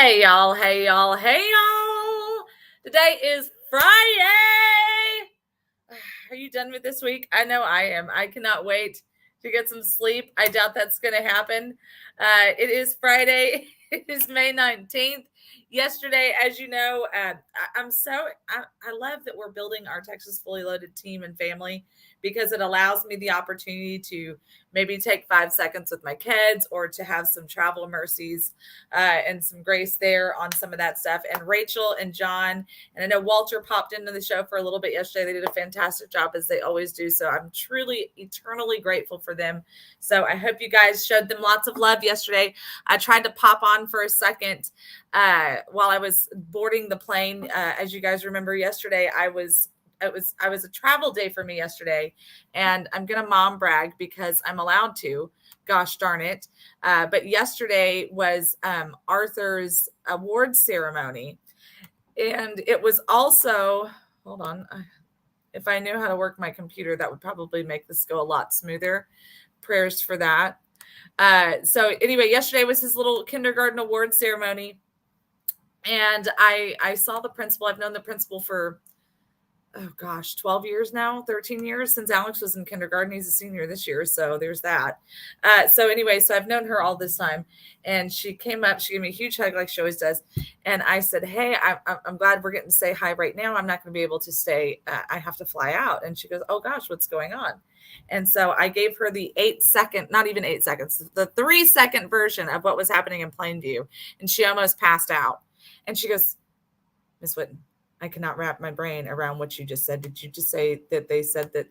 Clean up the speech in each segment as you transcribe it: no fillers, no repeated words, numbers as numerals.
Hey y'all, hey y'all, hey y'all. Today is Friday. Are you done with this week? I know I am. I cannot wait to get some sleep. I doubt that's going to happen. It is Friday. It is May 19th. Yesterday, as you know, I love that we're building our Texas Fully Loaded team and family because it allows me the opportunity to maybe take 5 seconds with my kids or to have some travel mercies and some grace there on some of that stuff. And Rachel and John, and I know Walter popped into the show for a little bit yesterday. They did a fantastic job as they always do. So I'm truly eternally grateful for them. So I hope you guys showed them lots of love yesterday. I tried to pop on for a second while I was boarding the plane. As you guys remember yesterday, it was a travel day for me yesterday, and I'm going to mom brag because I'm allowed to. Gosh darn it. But yesterday was Arthur's award ceremony. And it was also, hold on, if I knew how to work my computer, that would probably make this go a lot smoother. Prayers for that. So anyway, yesterday was his little kindergarten award ceremony. And I saw the principal. I've known the principal for 12 years now, 13 years since Alex was in kindergarten. He's a senior this year. So there's that. So I've known her all this time, and she came up, she gave me a huge hug like she always does. And I said, hey, I'm glad we're getting to say hi right now. I'm not going to be able to stay. I have to fly out. And she goes, oh gosh, what's going on? And so I gave her the 8-second, not even 8 seconds, the 3-second version of what was happening in Plainview. And she almost passed out. And she goes, Miss Whitten, I cannot wrap my brain around what you just said. Did you just say that they said that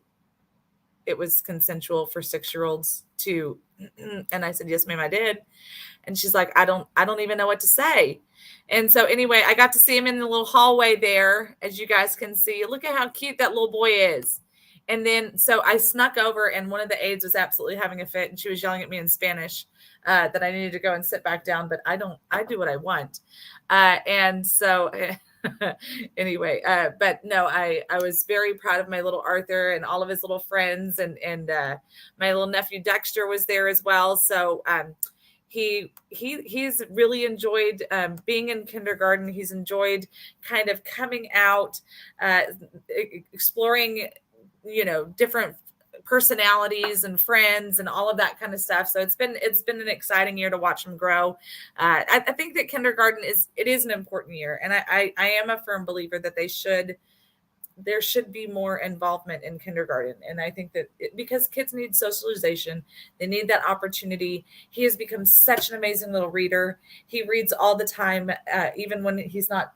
it was consensual for 6-year-olds to? And I said, yes, ma'am, I did. And she's like, I don't even know what to say. And so anyway, I got to see him in the little hallway there, as you guys can see. Look at how cute that little boy is. And then, so I snuck over, and one of the aides was absolutely having a fit, and she was yelling at me in Spanish that I needed to go and sit back down, but I do what I want. And so anyway, but no, I was very proud of my little Arthur and all of his little friends, and my little nephew Dexter was there as well. So he's really enjoyed being in kindergarten. He's enjoyed kind of coming out, exploring, different personalities and friends and all of that kind of stuff. So it's been an exciting year to watch him grow. I think that kindergarten is an important year, and I am a firm believer that there should be more involvement in kindergarten. And I think that because kids need socialization, they need that opportunity. He has become such an amazing little reader. He reads all the time, even when he's not,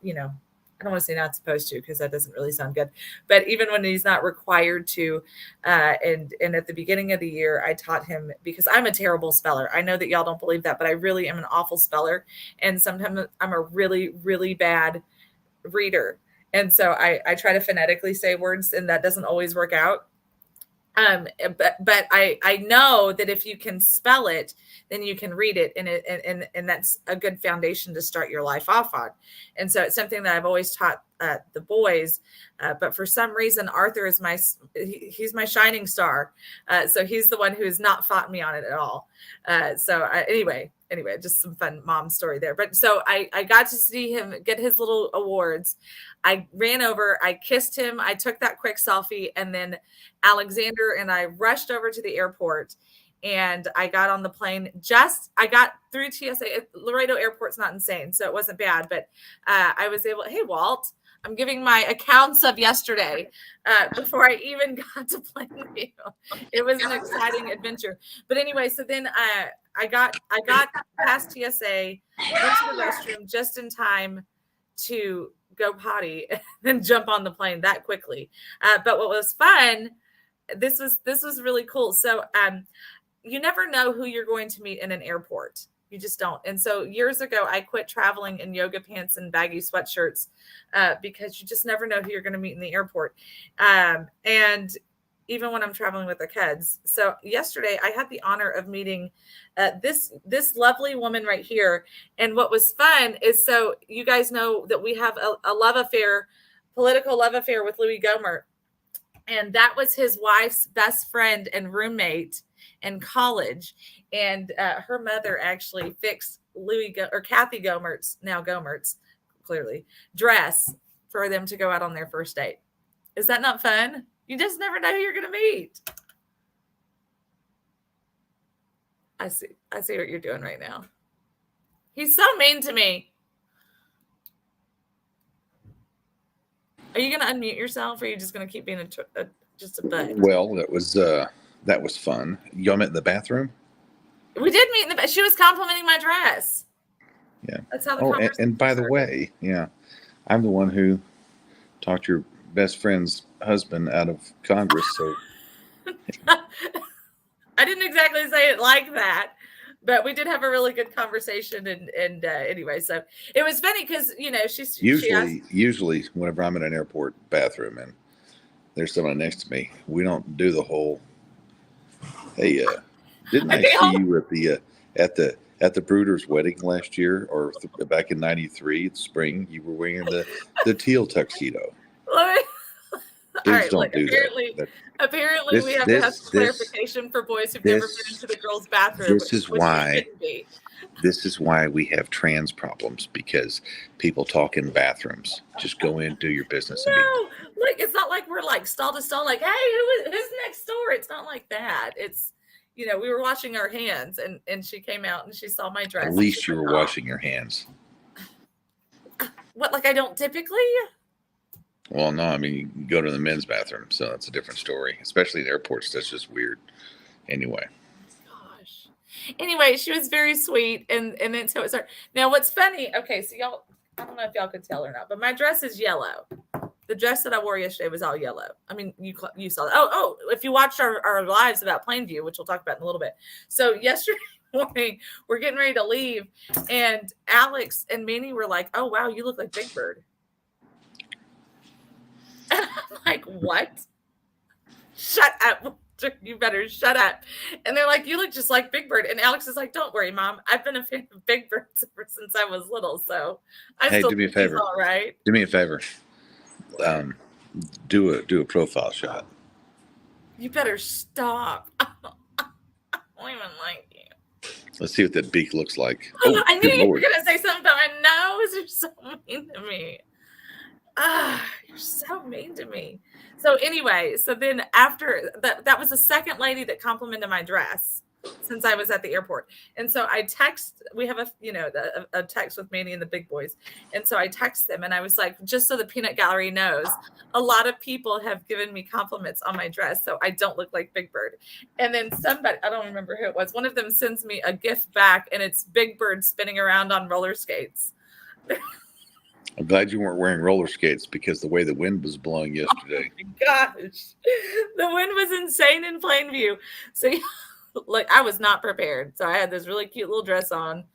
I don't want to say not supposed to, because that doesn't really sound good, but even when he's not required to. And at the beginning of the year, I taught him, because I'm a terrible speller. I know that y'all don't believe that, but I really am an awful speller. And sometimes I'm a really, really bad reader. And so I try to phonetically say words, and that doesn't always work out. But I know that if you can spell it, then you can read it, and that's a good foundation to start your life off on. And so it's something that I've always taught the boys. But for some reason, Arthur is he's my shining star. So he's the one who has not fought me on it at all. Anyway, just some fun mom story there. But so I got to see him get his little awards. I ran over, I kissed him, I took that quick selfie, and then Alexander and I rushed over to the airport, and I got on the plane. I got through TSA. Laredo Airport's not insane, so it wasn't bad, but I was able, hey, Walt, I'm giving my accounts of yesterday before I even got to Plainview. It was an exciting adventure. But anyway, so then I got past TSA, went to the restroom just in time to go potty and then jump on the plane that quickly. But what was fun, this was really cool. So you never know who you're going to meet in an airport. You just don't. And so years ago, I quit traveling in yoga pants and baggy sweatshirts because you just never know who you're going to meet in the airport. And even when I'm traveling with the kids. So yesterday I had the honor of meeting this lovely woman right here. And what was fun is, so you guys know that we have a love affair, political love affair with Louis Gohmert. And that was his wife's best friend and roommate. in college, and her mother actually fixed Kathy Gomert's, now Gomert's, clearly, dress for them to go out on their first date. Is that not fun? You just never know who you're going to meet. I see what you're doing right now. He's so mean to me. Are you going to unmute yourself, or are you just going to keep being just a butt? Well, that was fun. Y'all met in the bathroom? We did meet in the bathroom. She was complimenting my dress. Yeah. That's how the conversation and by the started. way, yeah, I'm the one who talked your best friend's husband out of Congress. So I didn't exactly say it like that, but we did have a really good conversation. And anyway, so it was funny because, you know, usually whenever I'm in an airport bathroom and there's someone next to me, we don't do the whole, hey, didn't I see you at the Bruder's wedding last year, or back in '93 spring? You were wearing the teal tuxedo. Please don't do that. Apparently, we have to have some clarification for boys who've never been into the girls' bathroom. This is why we have trans problems, because people talk in bathrooms. Just go in, do your business. No, look, it's not like we're like stall to stall, like, hey, who's next door? It's not like that. It's, you know, we were washing our hands, and she came out and she saw my dress. At least you were washing your hands. What, like I don't typically? Well, no, I mean, you go to the men's bathroom, so that's a different story. Especially in airports, that's just weird. Anyway. Gosh. Anyway, she was very sweet, and then so it started. Now, what's funny? Okay, so y'all, I don't know if y'all could tell or not, but my dress is yellow. The dress that I wore yesterday was all yellow. I mean, you saw that. Oh, if you watched our lives about Plainview, which we'll talk about in a little bit. So yesterday morning, we're getting ready to leave, and Alex and Minnie were like, "Oh wow, you look like Big Bird." And I'm like, what? Shut up. You better shut up. And they're like, you look just like Big Bird. And Alex is like, don't worry, Mom. I've been a fan of Big Bird ever since I was little. So hey, do me a favor. All right. Do me a favor. Do a profile shot. You better stop. I don't even like you. Let's see what that beak looks like. Oh, I knew you were going to say something about my nose. You're so mean to me. You're so mean to me. So anyway, so then after that was the second lady that complimented my dress since I was at the airport. And so I we have a text with Manny and the big boys. And so I text them and I was like, just so the peanut gallery knows, a lot of people have given me compliments on my dress, so I don't look like Big Bird. And then somebody, I don't remember who it was, one of them sends me a gift back, and it's Big Bird spinning around on roller skates. I'm glad you weren't wearing roller skates, because the way the wind was blowing yesterday. Oh my gosh. The wind was insane in Plainview. So like, I was not prepared. So I had this really cute little dress on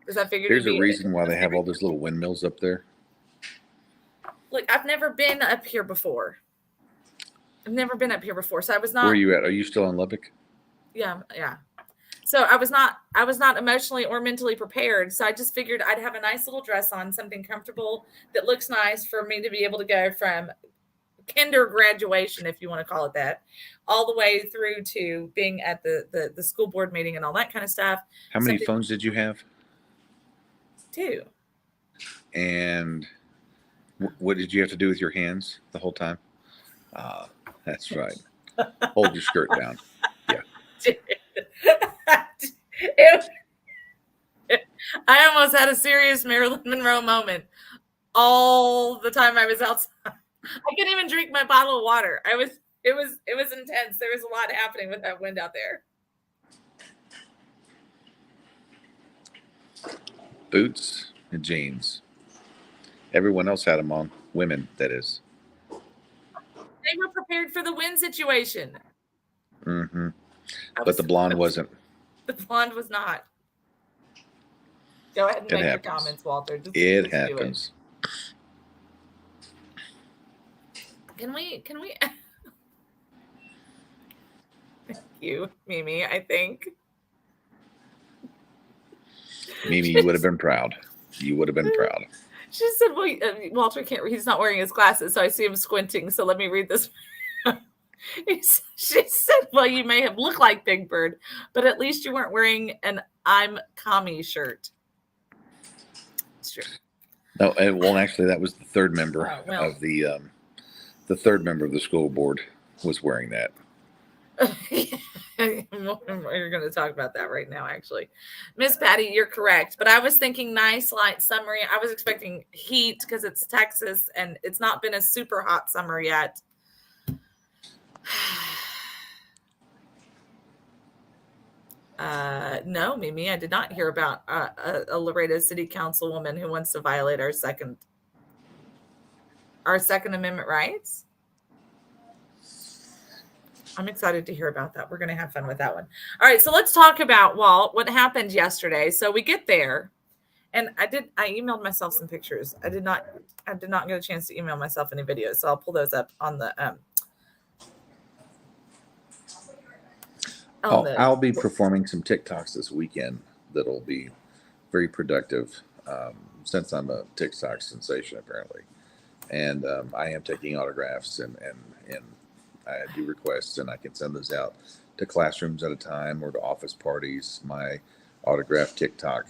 because I figured there's a reason why they have all those little windmills up there. Look, I've never been up here before. So I was not. Where are you at? Are you still in Lubbock? Yeah. So I was not emotionally or mentally prepared. So I just figured I'd have a nice little dress on, something comfortable that looks nice for me to be able to go from kinder graduation, if you want to call it that, all the way through to being at the school board meeting and all that kind of stuff. How many phones did you have? 2. And what did you have to do with your hands the whole time? That's right. Hold your skirt down. Yeah. I almost had a serious Marilyn Monroe moment all the time I was outside. I couldn't even drink my bottle of water. It was intense. There was a lot happening with that wind out there. Boots and jeans. Everyone else had them on. Women, that is. They were prepared for the wind situation. Mm-hmm. But the blonde wasn't. The blonde was not. Go ahead and make your comments, Walter. It happens. Can we? Thank you, Mimi, I think. Mimi, you would have been proud. You would have been proud. She said, well, Walter can't, he's not wearing his glasses, so I see him squinting. So let me read this. She said, well, you may have looked like Big Bird, but at least you weren't wearing an I'm commie shirt. It's true. No, well, actually, that was the third member of the third member of the school board was wearing that. We're going to talk about that right now, actually. Miss Patty, you're correct. But I was thinking nice, light summery. I was expecting heat because it's Texas and it's not been a super hot summer yet. No, Mimi, I did not hear about a Laredo City Councilwoman who wants to violate our Second Amendment rights. I'm excited to hear about that. We're going to have fun with that one. All right, so let's talk about, Walt, what happened yesterday. So we get there, and I emailed myself some pictures. I did not get a chance to email myself any videos, so I'll pull those up on the I'll be performing some TikToks this weekend that'll be very productive, since I'm a TikTok sensation apparently, and I am taking autographs and I do requests, and I can send those out to classrooms at a time or to office parties. My autograph TikTok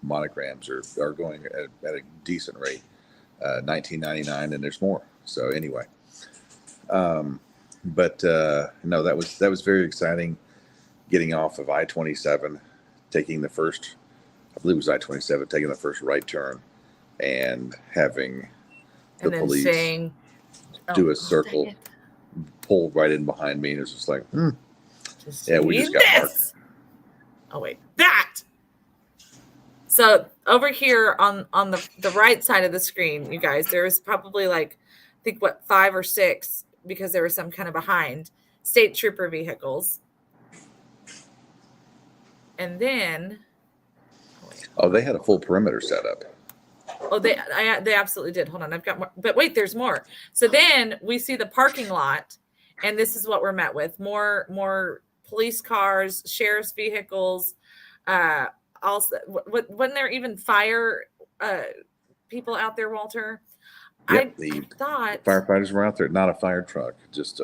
monograms are going at a decent rate, $19.99, and there's more. So anyway, but no, that was very exciting. Getting off of I-27, taking the first, I believe it was I-27, taking the first right turn, and having the police do a circle, pull right in behind me, and it's just like, yeah, we just got marked. Oh wait, that. So over here on the right side of the screen, you guys, there was probably like, I think 5 or 6, because there was some kind of behind, state trooper vehicles. And then, they had a full perimeter set up. Oh, they absolutely did. Hold on, I've got more. But wait, there's more. So then we see the parking lot, and this is what we're met with: more police cars, sheriff's vehicles. Also, wasn't there even fire people out there, Walter? Yep, I thought firefighters were out there. Not a fire truck, just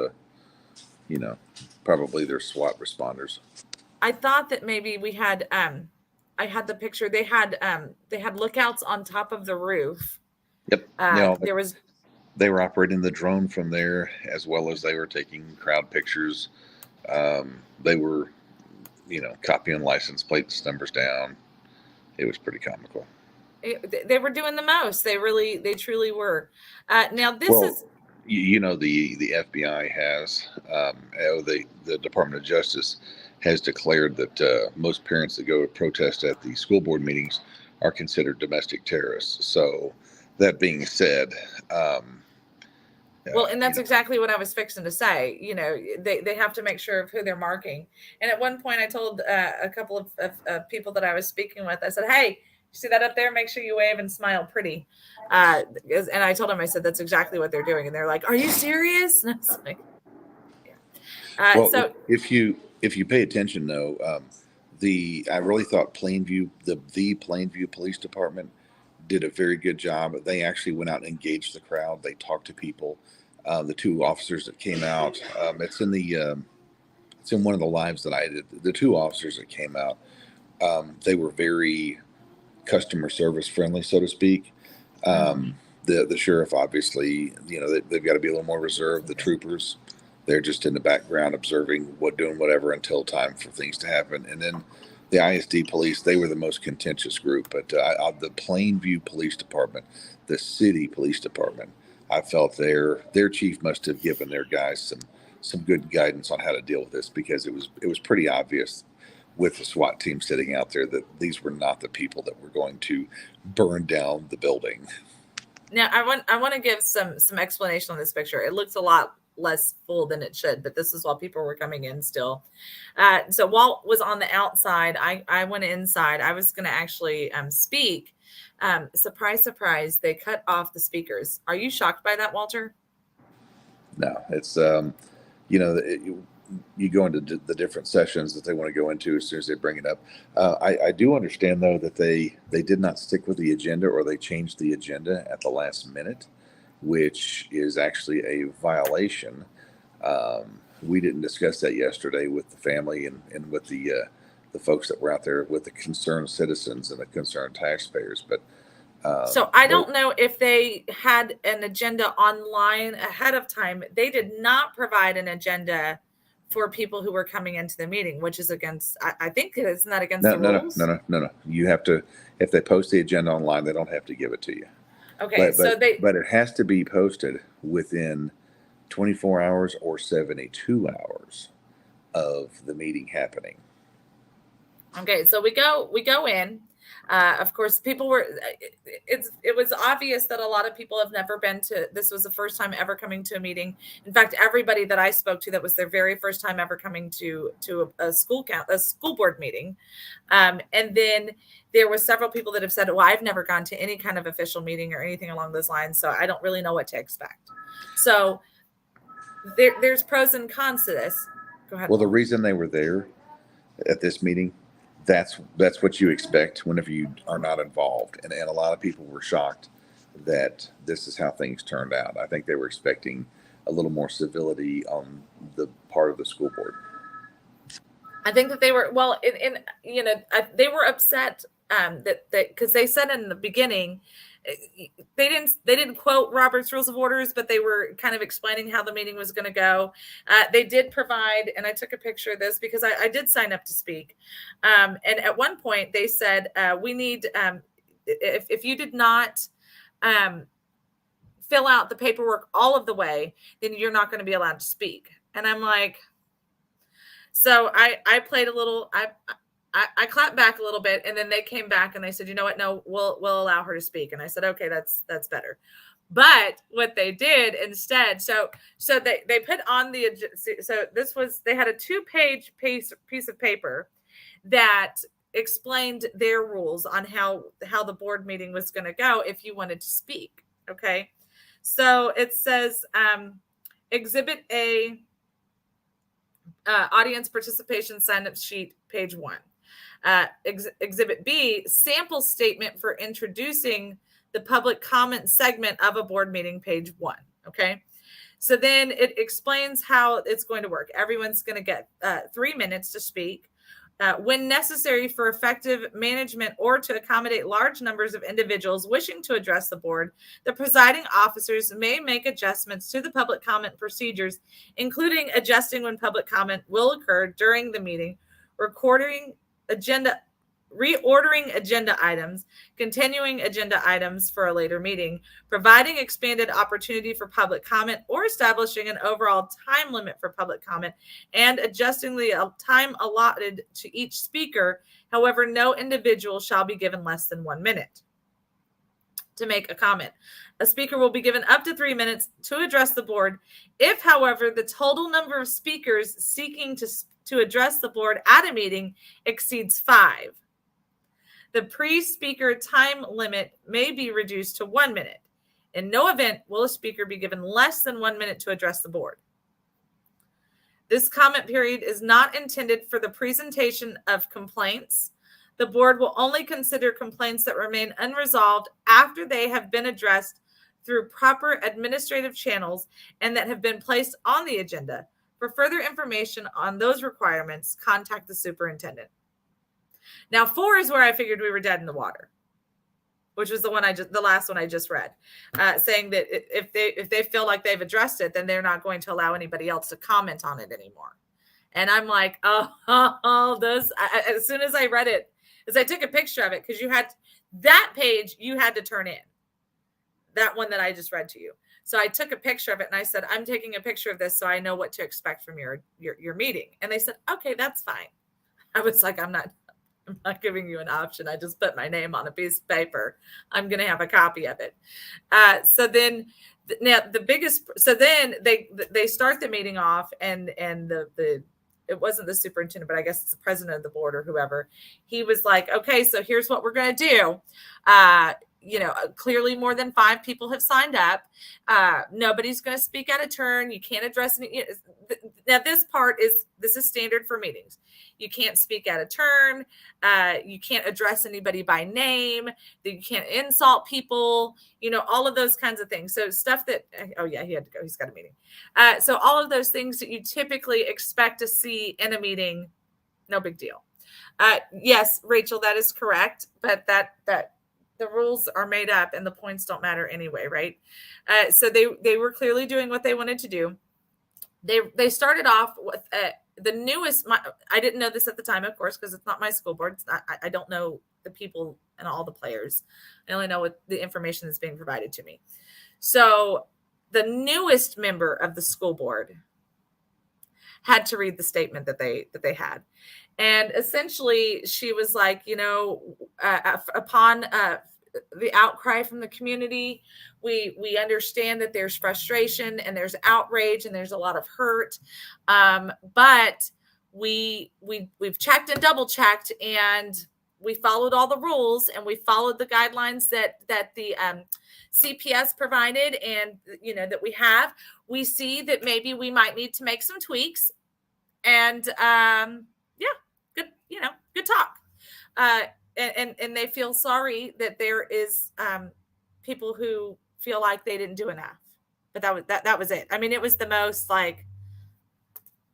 probably their SWAT responders. I thought that maybe we had. I had the picture. They had lookouts on top of the roof. Yep. They were operating the drone from there, as well as they were taking crowd pictures. They were, copying license plates numbers down. It was pretty comical. They were doing the most. They truly were. Now this is. The FBI has, the Department of Justice has declared that most parents that go to protest at the school board meetings are considered domestic terrorists. So that being said, well, and that's exactly what I was fixing to say. They have to make sure of who they're marking. And at one point I told a couple of people that I was speaking with, I said, hey, you see that up there? Make sure you wave and smile pretty. And I told them, I said, that's exactly what they're doing. And they're like, are you serious? And I was like, yeah. So if you pay attention though, I really thought Plainview, the Plainview Police Department did a very good job. They actually went out and engaged the crowd. They talked to people. The 2 officers that came out, it's in one of the lives that I did. The 2 officers that came out, they were very customer service friendly, so to speak. The sheriff, obviously, they've got to be a little more reserved. The troopers, they're just in the background observing, doing whatever until time for things to happen. And then the ISD police, they were the most contentious group. But the Plainview Police Department, the city police department, I felt their chief must have given their guys some good guidance on how to deal with this, because it was pretty obvious with the SWAT team sitting out there that these were not the people that were going to burn down the building. Now I want to give some explanation on this picture. It looks a lot less full than it should, but this is while people were coming in still. So Walt was on the outside. I went inside. I was going to actually speak. Surprise, surprise, they cut off the speakers. Are you shocked by that, Walter? No, it's, you go into the different sessions that they want to go into as soon as they bring it up. I do understand, though, that they did not stick with the agenda, or they changed the agenda at the last minute, which is actually a violation. We didn't discuss that yesterday with the family and with the folks that were out there with the concerned citizens and the concerned taxpayers. But so I don't know if they had an agenda online ahead of time. They did not provide an agenda for people who were coming into the meeting, which is against, I think it's not against the rules. No. You have to, if they post the agenda online, they don't have to give it to you. Okay, but it has to be posted within 24 hours or 72 hours of the meeting happening. Okay, so we go in. Of course, people were. It was obvious that a lot of people have never been to. This was the first time ever coming to a meeting. In fact, everybody that I spoke to, that was their very first time ever coming to a school board meeting. And then there were several people that have said, "Well, I've never gone to any kind of official meeting or anything along those lines, so I don't really know what to expect." So there's pros and cons to this. Go ahead. Well, the reason they were there at this meeting, that's what you expect whenever you are not involved. And a lot of people were shocked that this is how things turned out. I think they were expecting a little more civility on the part of the school board. I think that they were, well, they were upset that because they said in the beginning, they didn't quote Robert's Rules of Orders, but they were kind of explaining how the meeting was going to go. They did provide, and I took a picture of this because I did sign up to speak. And at one point they said, we need, if you did not fill out the paperwork all of the way, then you're not going to be allowed to speak. And I'm like, so I played a little, I clapped back a little bit, and then they came back and they said, you know what? No, we'll allow her to speak. And I said, okay, that's better. But what they did instead, so they put on they had a 2-page piece of paper that explained their rules on how the board meeting was going to go if you wanted to speak. Okay. So it says, Exhibit A, audience participation sign-up sheet, page 1. Exhibit B, sample statement for introducing the public comment segment of a board meeting, page 1. Okay. So then it explains how it's going to work. Everyone's going to get 3 minutes to speak. When necessary for effective management or to accommodate large numbers of individuals wishing to address the board, the presiding officers may make adjustments to the public comment procedures, including adjusting when public comment will occur during the meeting, reordering agenda items, continuing agenda items for a later meeting, providing expanded opportunity for public comment, or establishing an overall time limit for public comment, and adjusting the time allotted to each speaker. However, no individual shall be given less than 1 minute to make a comment. A speaker will be given up to 3 minutes to address the board. If, however, the total number of speakers seeking to address the board at a meeting exceeds 5, the pre-speaker time limit may be reduced to 1 minute. In no event will a speaker be given less than 1 minute to address the board. This comment period is not intended for the presentation of complaints. The board will only consider complaints that remain unresolved after they have been addressed through proper administrative channels and that have been placed on the agenda. For further information on those requirements, contact the superintendent. Now, 4 is where I figured we were dead in the water, which was the last one I just read, saying that if they feel like they've addressed it, then they're not going to allow anybody else to comment on it anymore. And I'm like, as soon as I read it, as I took a picture of it, because you had that page, you had to turn in that one that I just read to you. So I took a picture of it and I said, I'm taking a picture of this so I know what to expect from your meeting. And they said, okay, that's fine. I was like, I'm not giving you an option. I just put my name on a piece of paper. I'm going to have a copy of it. So then they start the meeting off, and it wasn't the superintendent, but I guess it's the president of the board or whoever. He was like, okay, so here's what we're going to do. Clearly more than 5 people have signed up. Nobody's going to speak out of turn. You can't address any. Now, this is standard for meetings. You can't speak out of turn. You can't address anybody by name. You can't insult people, all of those kinds of things. So stuff that, oh yeah, he had to go. He's got a meeting. So all of those things that you typically expect to see in a meeting, no big deal. Yes, Rachel, that is correct. But that the rules are made up and the points don't matter anyway, right? So they were clearly doing what they wanted to do. They started off with the newest. I didn't know this at the time, of course, because it's not my school board. I don't know the people and all the players. I only know what the information that's being provided to me. So the newest member of the school board had to read the statement that they had, and essentially she was like, upon the outcry from the community, we understand that there's frustration and there's outrage and there's a lot of hurt, but we've checked and double checked, and we followed all the rules, and we followed the guidelines that the CPS provided, and that we have. We see that maybe we might need to make some tweaks, and good talk. And they feel sorry that there is people who feel like they didn't do enough. But that was it. I mean, it was the most like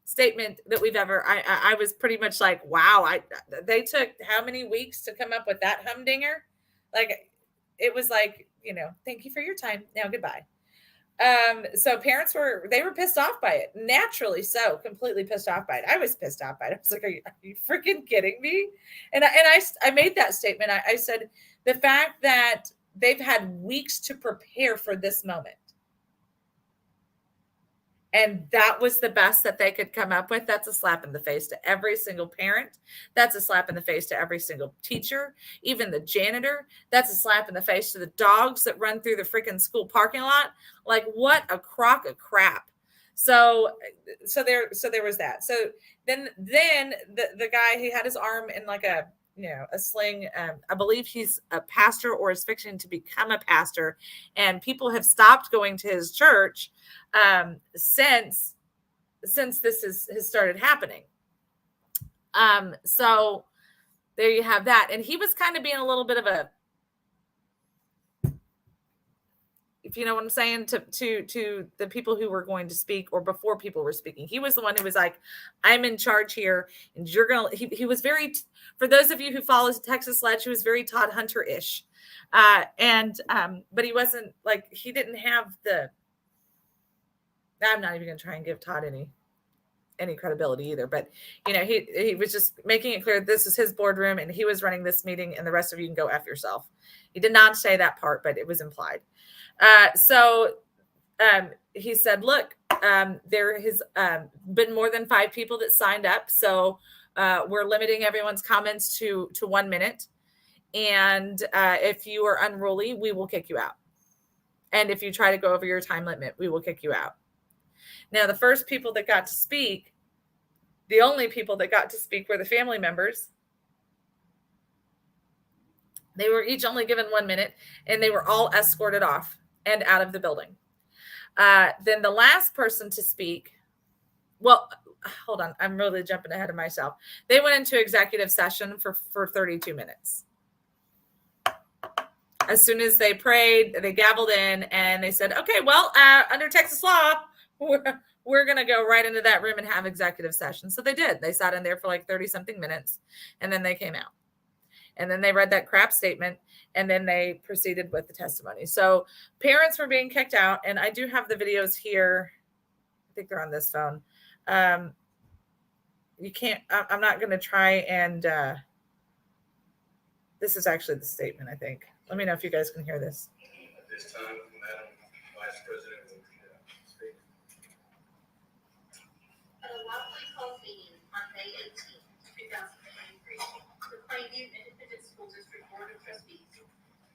statement that we've ever. I was pretty much like, wow. They took how many weeks to come up with that humdinger? Like, it was like, thank you for your time. Now goodbye. So parents were pissed off by it. Naturally so, completely pissed off by it. I was pissed off by it. I was like, are you freaking kidding me? And I made that statement. I said, the fact that they've had weeks to prepare for this moment, and that was the best that they could come up with, that's a slap in the face to every single parent. That's a slap in the face to every single teacher, even the janitor. That's a slap in the face to the dogs that run through the freaking school parking lot. Like, what a crock of crap. So there was that. So then the guy, he had his arm in like a sling. I believe he's a pastor or is fixing to become a pastor, and people have stopped going to his church since this has started happening. So there you have that. And he was kind of being a little bit of a, if you know what I'm saying, to the people who were going to speak, or before people were speaking. He was the one who was like, I'm in charge here, and you're going to, he was very, for those of you who follow Texas Ledge, he was very Todd Hunter-ish. But he wasn't like, he didn't have I'm not even going to try and give Todd any credibility either, but he was just making it clear this is his boardroom and he was running this meeting, and the rest of you can go F yourself. He did not say that part, but it was implied. So he said, look, there has been more than 5 people that signed up. So we're limiting everyone's comments to 1 minute. And if you are unruly, we will kick you out. And if you try to go over your time limit, we will kick you out. Now, the first people that got to speak, the only people that got to speak, were the family members. They were each only given 1 minute, and they were all escorted off and out of the building. Then the last person to speak, well, hold on, I'm really jumping ahead of myself. They went into executive session for 32 minutes. As soon as they prayed, they gavelled in, and they said, okay, well, under Texas law, we're going to go right into that room and have executive session. So they did. They sat in there for like 30 something minutes, and then they came out. And then they read that crap statement, and then they proceeded with the testimony. So parents were being kicked out, and I do have the videos here. I think they're on this phone. You can't, I'm not going to try and, this is actually the statement, I think. Let me know if you guys can hear this. At this time, Madam Vice President will speak. At a lawfully called meeting on May 18th, 2023, the Plainview Independent School District Board of Trustees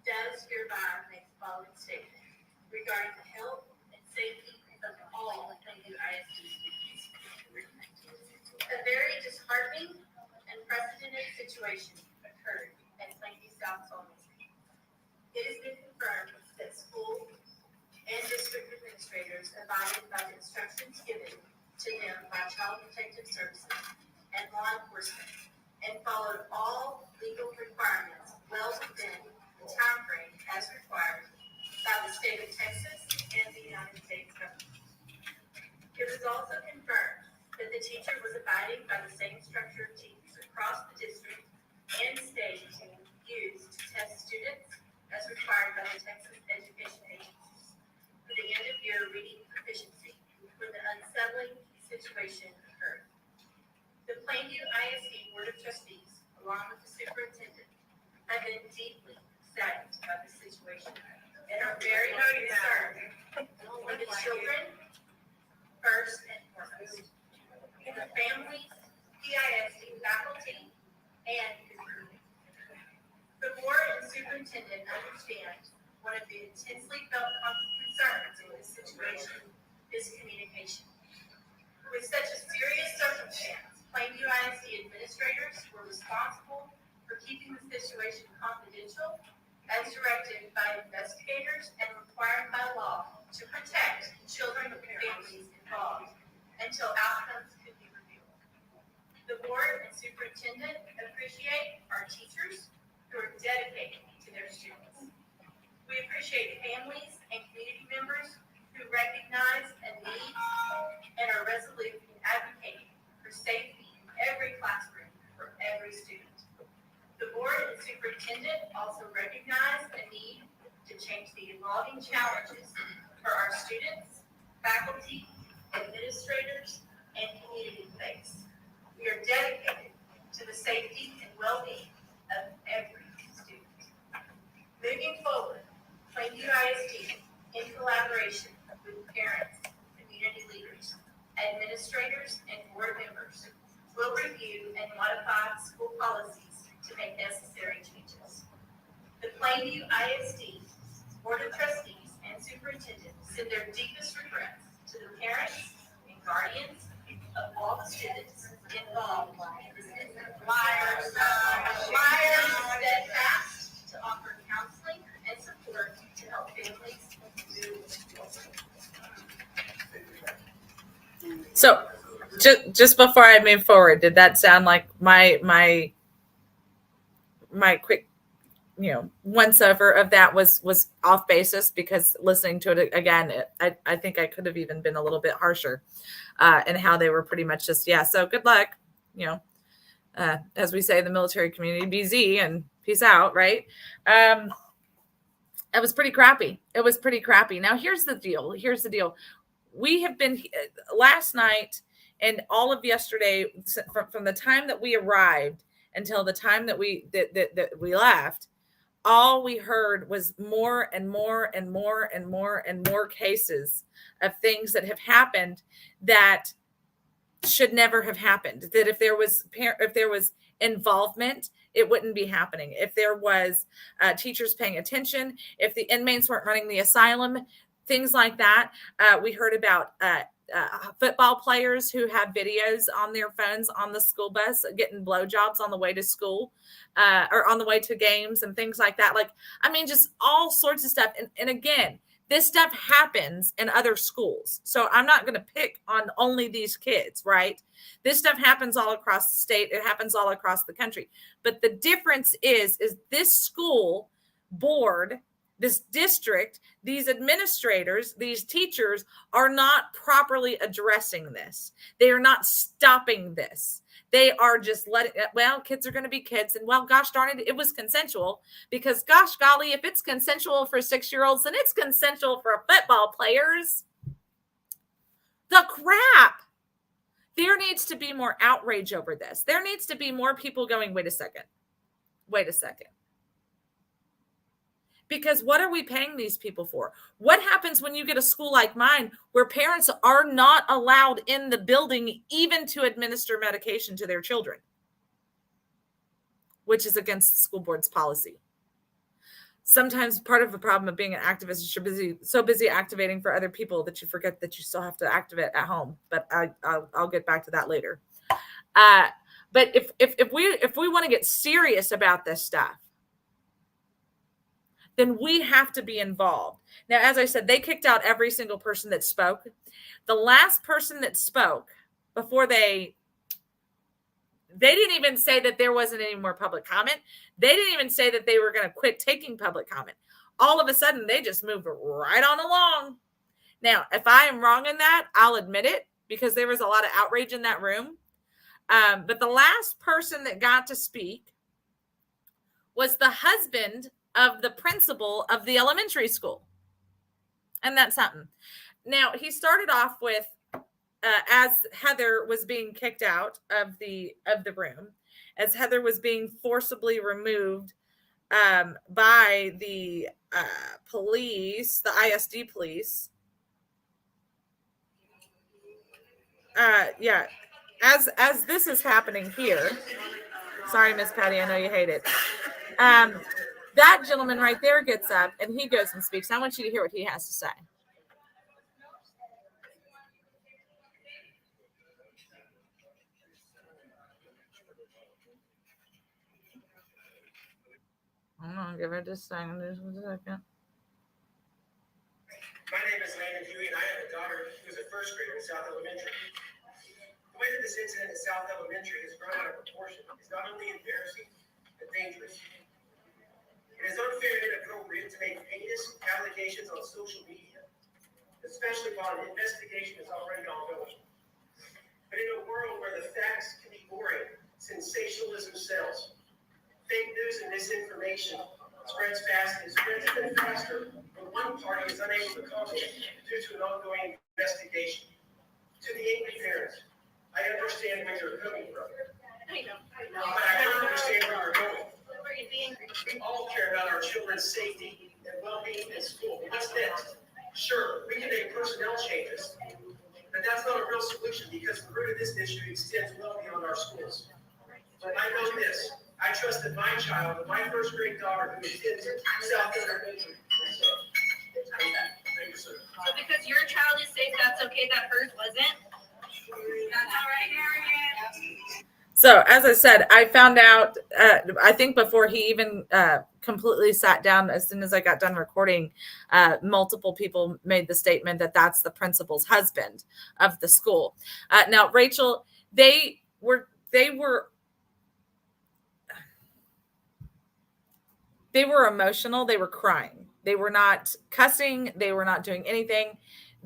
does hereby make the following statement regarding the health and safety of all Plainview ISD students. A very disheartening and precedented situation occurred at Plainview South Elementary. It has been confirmed that school and district administrators abided by the instructions given to to him by Child Protective Services and law enforcement, and followed all legal requirements well within the time frame as required by the state of Texas and the United States government. It was also confirmed that the teacher was abiding by the same structure of teams across the district and state used to test students as required by the Texas education agencies for the end of year reading proficiency when the unsettling situation occurred. The Plainview ISD Board of Trustees, along with the superintendent, have been deeply saddened by the situation and are very concerned for the children first and foremost, the families, PISD faculty, and the community. The board and superintendent understand one of the intensely felt concerns in this situation is communication. With such a serious circumstance, Plainview ISD administrators were responsible for keeping the situation confidential as directed by investigators and required by law to protect children and families involved until outcomes could be revealed. The board and superintendent appreciate our teachers who are dedicated to their students. We appreciate families and community members who recognize a need and are resolute in advocating for safety in every classroom for every student. The board and superintendent also recognize the need to change the evolving challenges for our students, faculty, administrators, and community face. We are dedicated to the safety and well-being of every student. Moving forward, Plainview ISD, in collaboration with parents, community leaders, administrators, and board members, will review and modify school policies to make necessary changes. The Plainview ISD Board of Trustees and Superintendent send their deepest regrets to the parents and guardians of all the students involved in this incident. Liars, steadfast to offer counseling and support to help families move forward. So just before I move forward, did that sound like my quick, once over of that was off basis? Because listening to it again, I think I could have even been a little bit harsher in how they were pretty much just, yeah, so good luck, as we say in the military community, BZ and peace out, right? It was pretty crappy. Now here's the deal. We have been last night and all of yesterday, from the time that we arrived until the time that we left, all we heard was more and more and more and more and more cases of things that have happened that should never have happened. That if there was involvement, it wouldn't be happening. If there was teachers paying attention, if the inmates weren't running the asylum, things like that. We heard about football players who have videos on their phones on the school bus getting blowjobs on the way to school or on the way to games and things like that. Just all sorts of stuff. And again, this stuff happens in other schools. So I'm not going to pick on only these kids, right? This stuff happens all across the state. It happens all across the country. But the difference is this school board, this district, these administrators, these teachers are not properly addressing this. They are not stopping this. They are just letting, kids are going to be kids. And gosh darn it, it was consensual, because gosh golly, if it's consensual for 6-year-olds, then it's consensual for football players. The crap. There needs to be more outrage over this. There needs to be more people going, wait a second. Because what are we paying these people for? What happens when you get a school like mine where parents are not allowed in the building even to administer medication to their children, which is against the school board's policy? Sometimes part of the problem of being an activist is you're so busy activating for other people that you forget that you still have to activate at home. But I'll get back to that later. But if we want to get serious about this stuff, then we have to be involved. Now, as I said, they kicked out every single person that spoke. The last person that spoke before they didn't even say that there wasn't any more public comment. They didn't even say that they were going to quit taking public comment. All of a sudden, they just moved right on along. Now, if I am wrong in that, I'll admit it, because there was a lot of outrage in that room. But the last person that got to speak was the husband of the principal of the elementary school. And that's something. Now, he started off with, as Heather was being kicked out of the room, as Heather was being forcibly removed by the police, the ISD police. Yeah, as this is happening here. Sorry, Miss Patty, I know you hate it. That gentleman right there gets up and he goes and speaks. I want you to hear what he has to say. Hold on, give her just a second. Just a second. My name is Landon Huey, and I have a daughter who's a first grader in South Elementary. The way that this incident at South Elementary has grown out of proportion is not only embarrassing, but dangerous. It is unfair and inappropriate to make heinous allegations on social media, especially while an investigation is already ongoing. But in a world where the facts can be boring, sensationalism sells. Fake news and misinformation spreads fast and spreads even faster when one party is unable to comment due to an ongoing investigation. To the angry parents, I understand where you're coming from. I know. But I don't understand where you're going. We all care about our children's safety and well-being in school. What's next? Sure, we can make personnel changes, but that's not a real solution because the root of this issue extends well beyond our schools. I know this. I trusted my child, my first grade daughter, who attends South Elementary. Thank you, sir. So because your child is safe, that's okay that hers wasn't? That's all right, Harriet. So, as I said, I found out, I think before he even completely sat down, as soon as I got done recording, multiple people made the statement that that's the principal's husband of the school. Now, Rachel, they were emotional. They were crying. They were not cussing. They were not doing anything.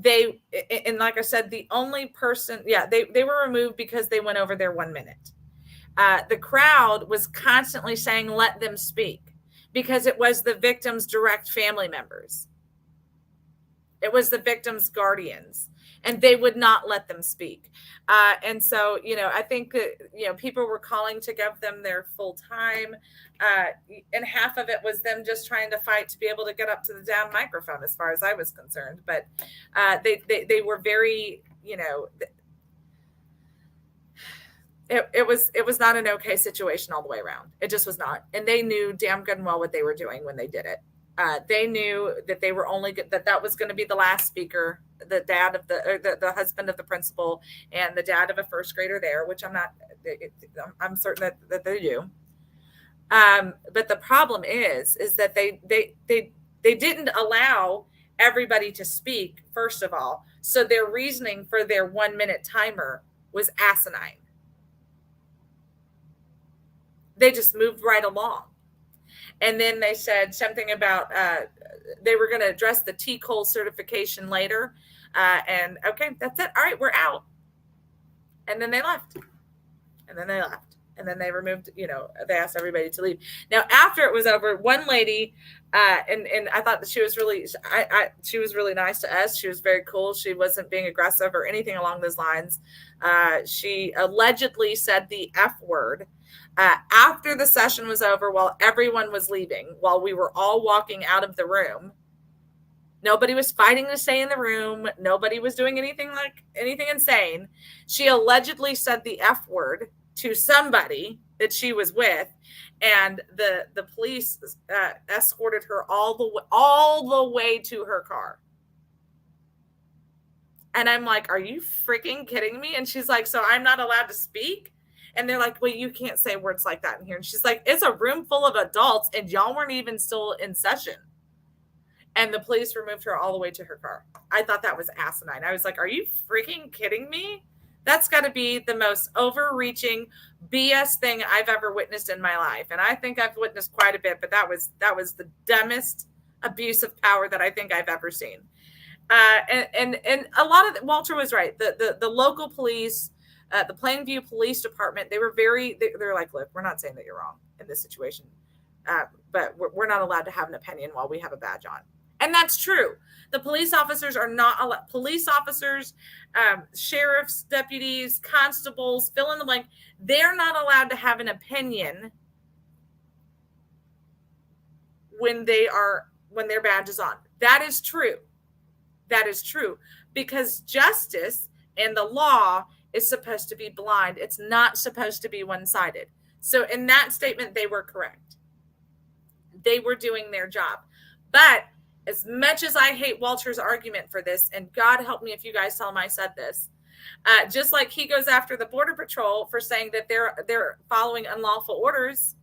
And like I said, the only person, they were removed because they went over their 1 minute. The crowd was constantly saying, let them speak, because it was the victim's direct family members. It was the victim's guardians, and they would not let them speak. And so, I think that, people were calling to give them their full time. And half of it was them just trying to fight to be able to get up to the down microphone, as far as I was concerned. But they were very, it was not an okay situation all the way around. It just was not. And they knew damn good and well what they were doing when they did it. They knew that they were that was going to be the last speaker, the dad of the husband of the principal and the dad of a first grader there, which I'm certain that they do. But the problem is that they didn't allow everybody to speak, first of all. So their reasoning for their 1 minute timer was asinine. They just moved right along. And then they said something about they were going to address the TCOL certification later. And okay, that's it. All right, we're out. And then they left. And then they removed, they asked everybody to leave. Now, after it was over, one lady, and I thought that she was really, she was really nice to us. She was very cool. She wasn't being aggressive or anything along those lines. She allegedly said the F word. After the session was over, while everyone was leaving, while we were all walking out of the room, nobody was fighting to stay in the room. Nobody was doing anything insane. She allegedly said the F word to somebody that she was with, and the police escorted her all the way to her car. And I'm like, are you freaking kidding me? And she's like, so I'm not allowed to speak? And they're like, well, you can't say words like that in here. And she's like, it's a room full of adults and y'all weren't even still in session. and the police removed her all the way to her car. I thought that was asinine. I was like, are you freaking kidding me? That's got to be the most overreaching BS thing I've ever witnessed in my life. And I think I've witnessed quite a bit, but that was the dumbest abuse of power that I think I've ever seen. And a lot of Walter was right. The local police, the Plainview Police Department, they were they're like, look, we're not saying that you're wrong in this situation, but we're not allowed to have an opinion while we have a badge on. And that's true. The police officers are not allowed. Police officers, sheriff's deputies, constables, fill in the blank. They're not allowed to have an opinion when their badge is on. That is true. That is true, because justice and the law is supposed to be blind. It's not supposed to be one-sided. So in that statement, they were correct. They were doing their job. But as much as I hate Walter's argument for this, and God help me if you guys tell him I said this, just like he goes after the Border Patrol for saying that they're following unlawful orders.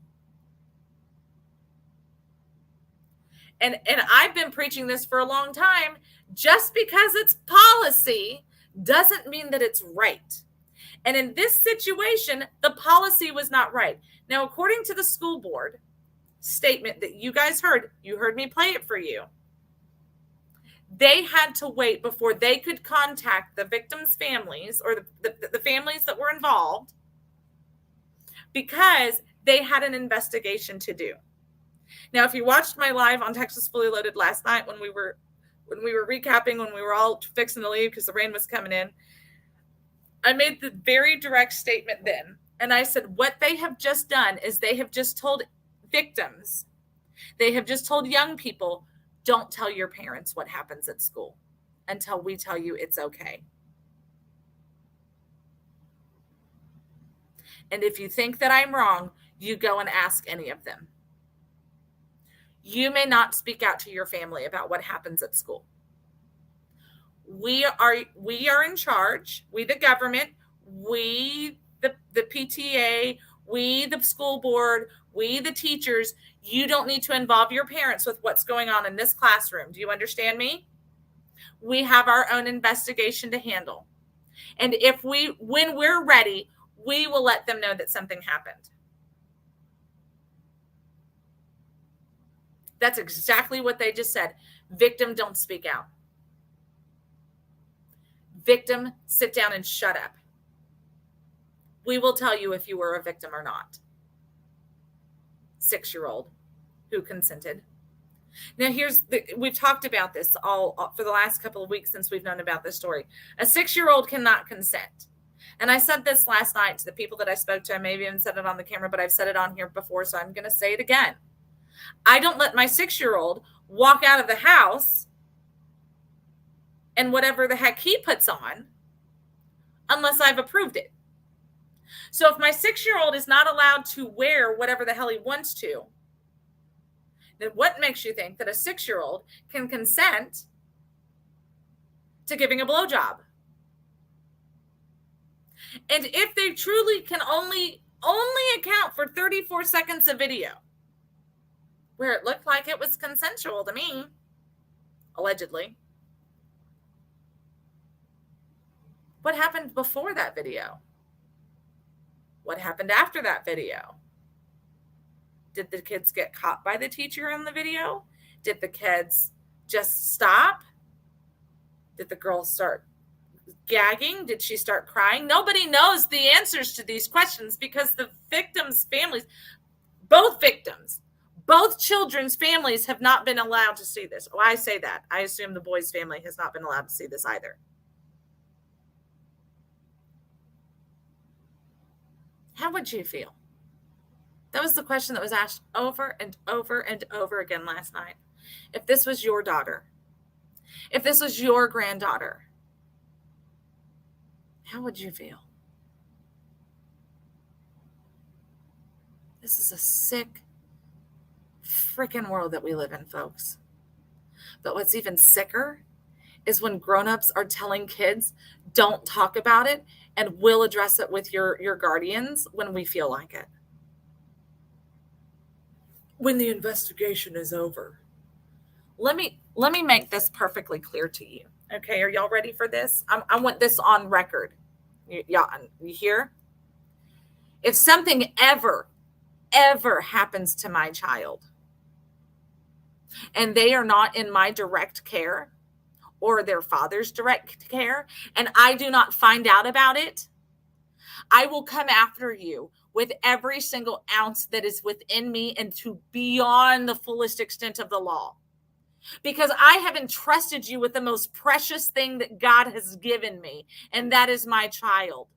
And I've been preaching this for a long time. Just because it's policy doesn't mean that it's right. And in this situation, the policy was not right. Now, according to the school board statement that you guys heard, you heard me play it for you, they had to wait before they could contact the victims' families or the families that were involved, because they had an investigation to do. Now, if you watched my live on Texas Fully Loaded last night when we were recapping, when we were all fixing to leave because the rain was coming in, I made the very direct statement then. And I said, what they have just done is they have just told victims, they have just told young people, don't tell your parents what happens at school until we tell you it's okay. And if you think that I'm wrong, you go and ask any of them. You may not speak out to your family about what happens at school. We are in charge. We, the government, we, the PTA, we, the school board, we, the teachers. You don't need to involve your parents with what's going on in this classroom. Do you understand me? We have our own investigation to handle. And when we're ready, we will let them know that something happened. That's exactly what they just said. Victim, don't speak out. Victim, sit down and shut up. We will tell you if you were a victim or not. 6-year-old who consented. Now, we've talked about this all for the last couple of weeks since we've known about this story. A 6-year-old cannot consent. And I said this last night to the people that I spoke to. I maybe even said it on the camera, but I've said it on here before, so I'm going to say it again. I don't let my 6-year-old walk out of the house and whatever the heck he puts on unless I've approved it. So if my 6-year-old is not allowed to wear whatever the hell he wants to, then what makes you think that a 6-year-old can consent to giving a blowjob? And if they truly can only account for 34 seconds of video, where it looked like it was consensual to me, allegedly. What happened before that video? What happened after that video? Did the kids get caught by the teacher in the video? Did the kids just stop? Did the girl start gagging? Did she start crying? Nobody knows the answers to these questions because the victims' families, both victims, both children's families have not been allowed to see this. Oh, I say that. I assume the boy's family has not been allowed to see this either. How would you feel? That was the question that was asked over and over and over again last night. If this was your daughter, if this was your granddaughter, how would you feel? This is a sick freaking world that we live in, folks. But what's even sicker is when grown-ups are telling kids, don't talk about it, and we'll address it with your guardians when we feel like it. When the investigation is over. Let me Let me make this perfectly clear to you. Okay, are y'all ready for this? I want this on record. Y'all, you hear? If something ever happens to my child and they are not in my direct care or their father's direct care, and I do not find out about it, I will come after you with every single ounce that is within me and to beyond the fullest extent of the law. Because I have entrusted you with the most precious thing that God has given me, and that is my child.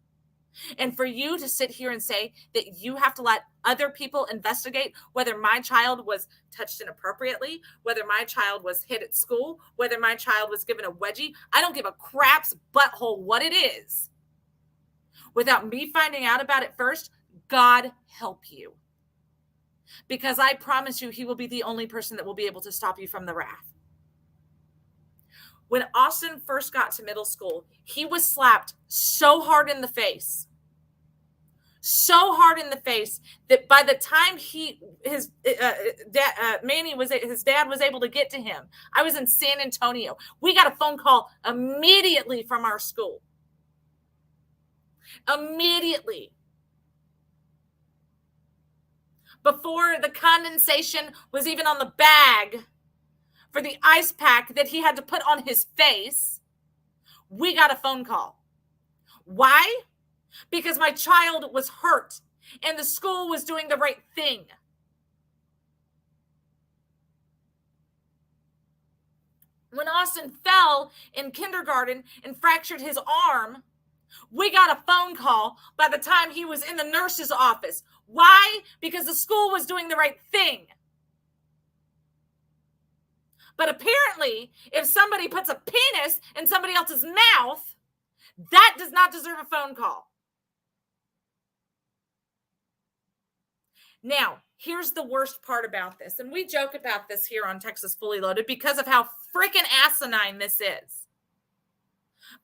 And for you to sit here and say that you have to let other people investigate whether my child was touched inappropriately, whether my child was hit at school, whether my child was given a wedgie, I don't give a crap's butthole what it is. Without me finding out about it first, God help you. Because I promise you, he will be the only person that will be able to stop you from the wrath. When Austin first got to middle school, he was slapped so hard in the face that by the time his dad was able to get to him, I was in San Antonio. We got a phone call immediately from our school. Immediately. Before the condensation was even on the bag for the ice pack that he had to put on his face, we got a phone call. Why? Because my child was hurt and the school was doing the right thing. When Austin fell in kindergarten and fractured his arm, we got a phone call by the time he was in the nurse's office. Why? Because the school was doing the right thing. But apparently, if somebody puts a penis in somebody else's mouth, that does not deserve a phone call. Now, here's the worst part about this. And we joke about this here on Texas Fully Loaded because of how freaking asinine this is.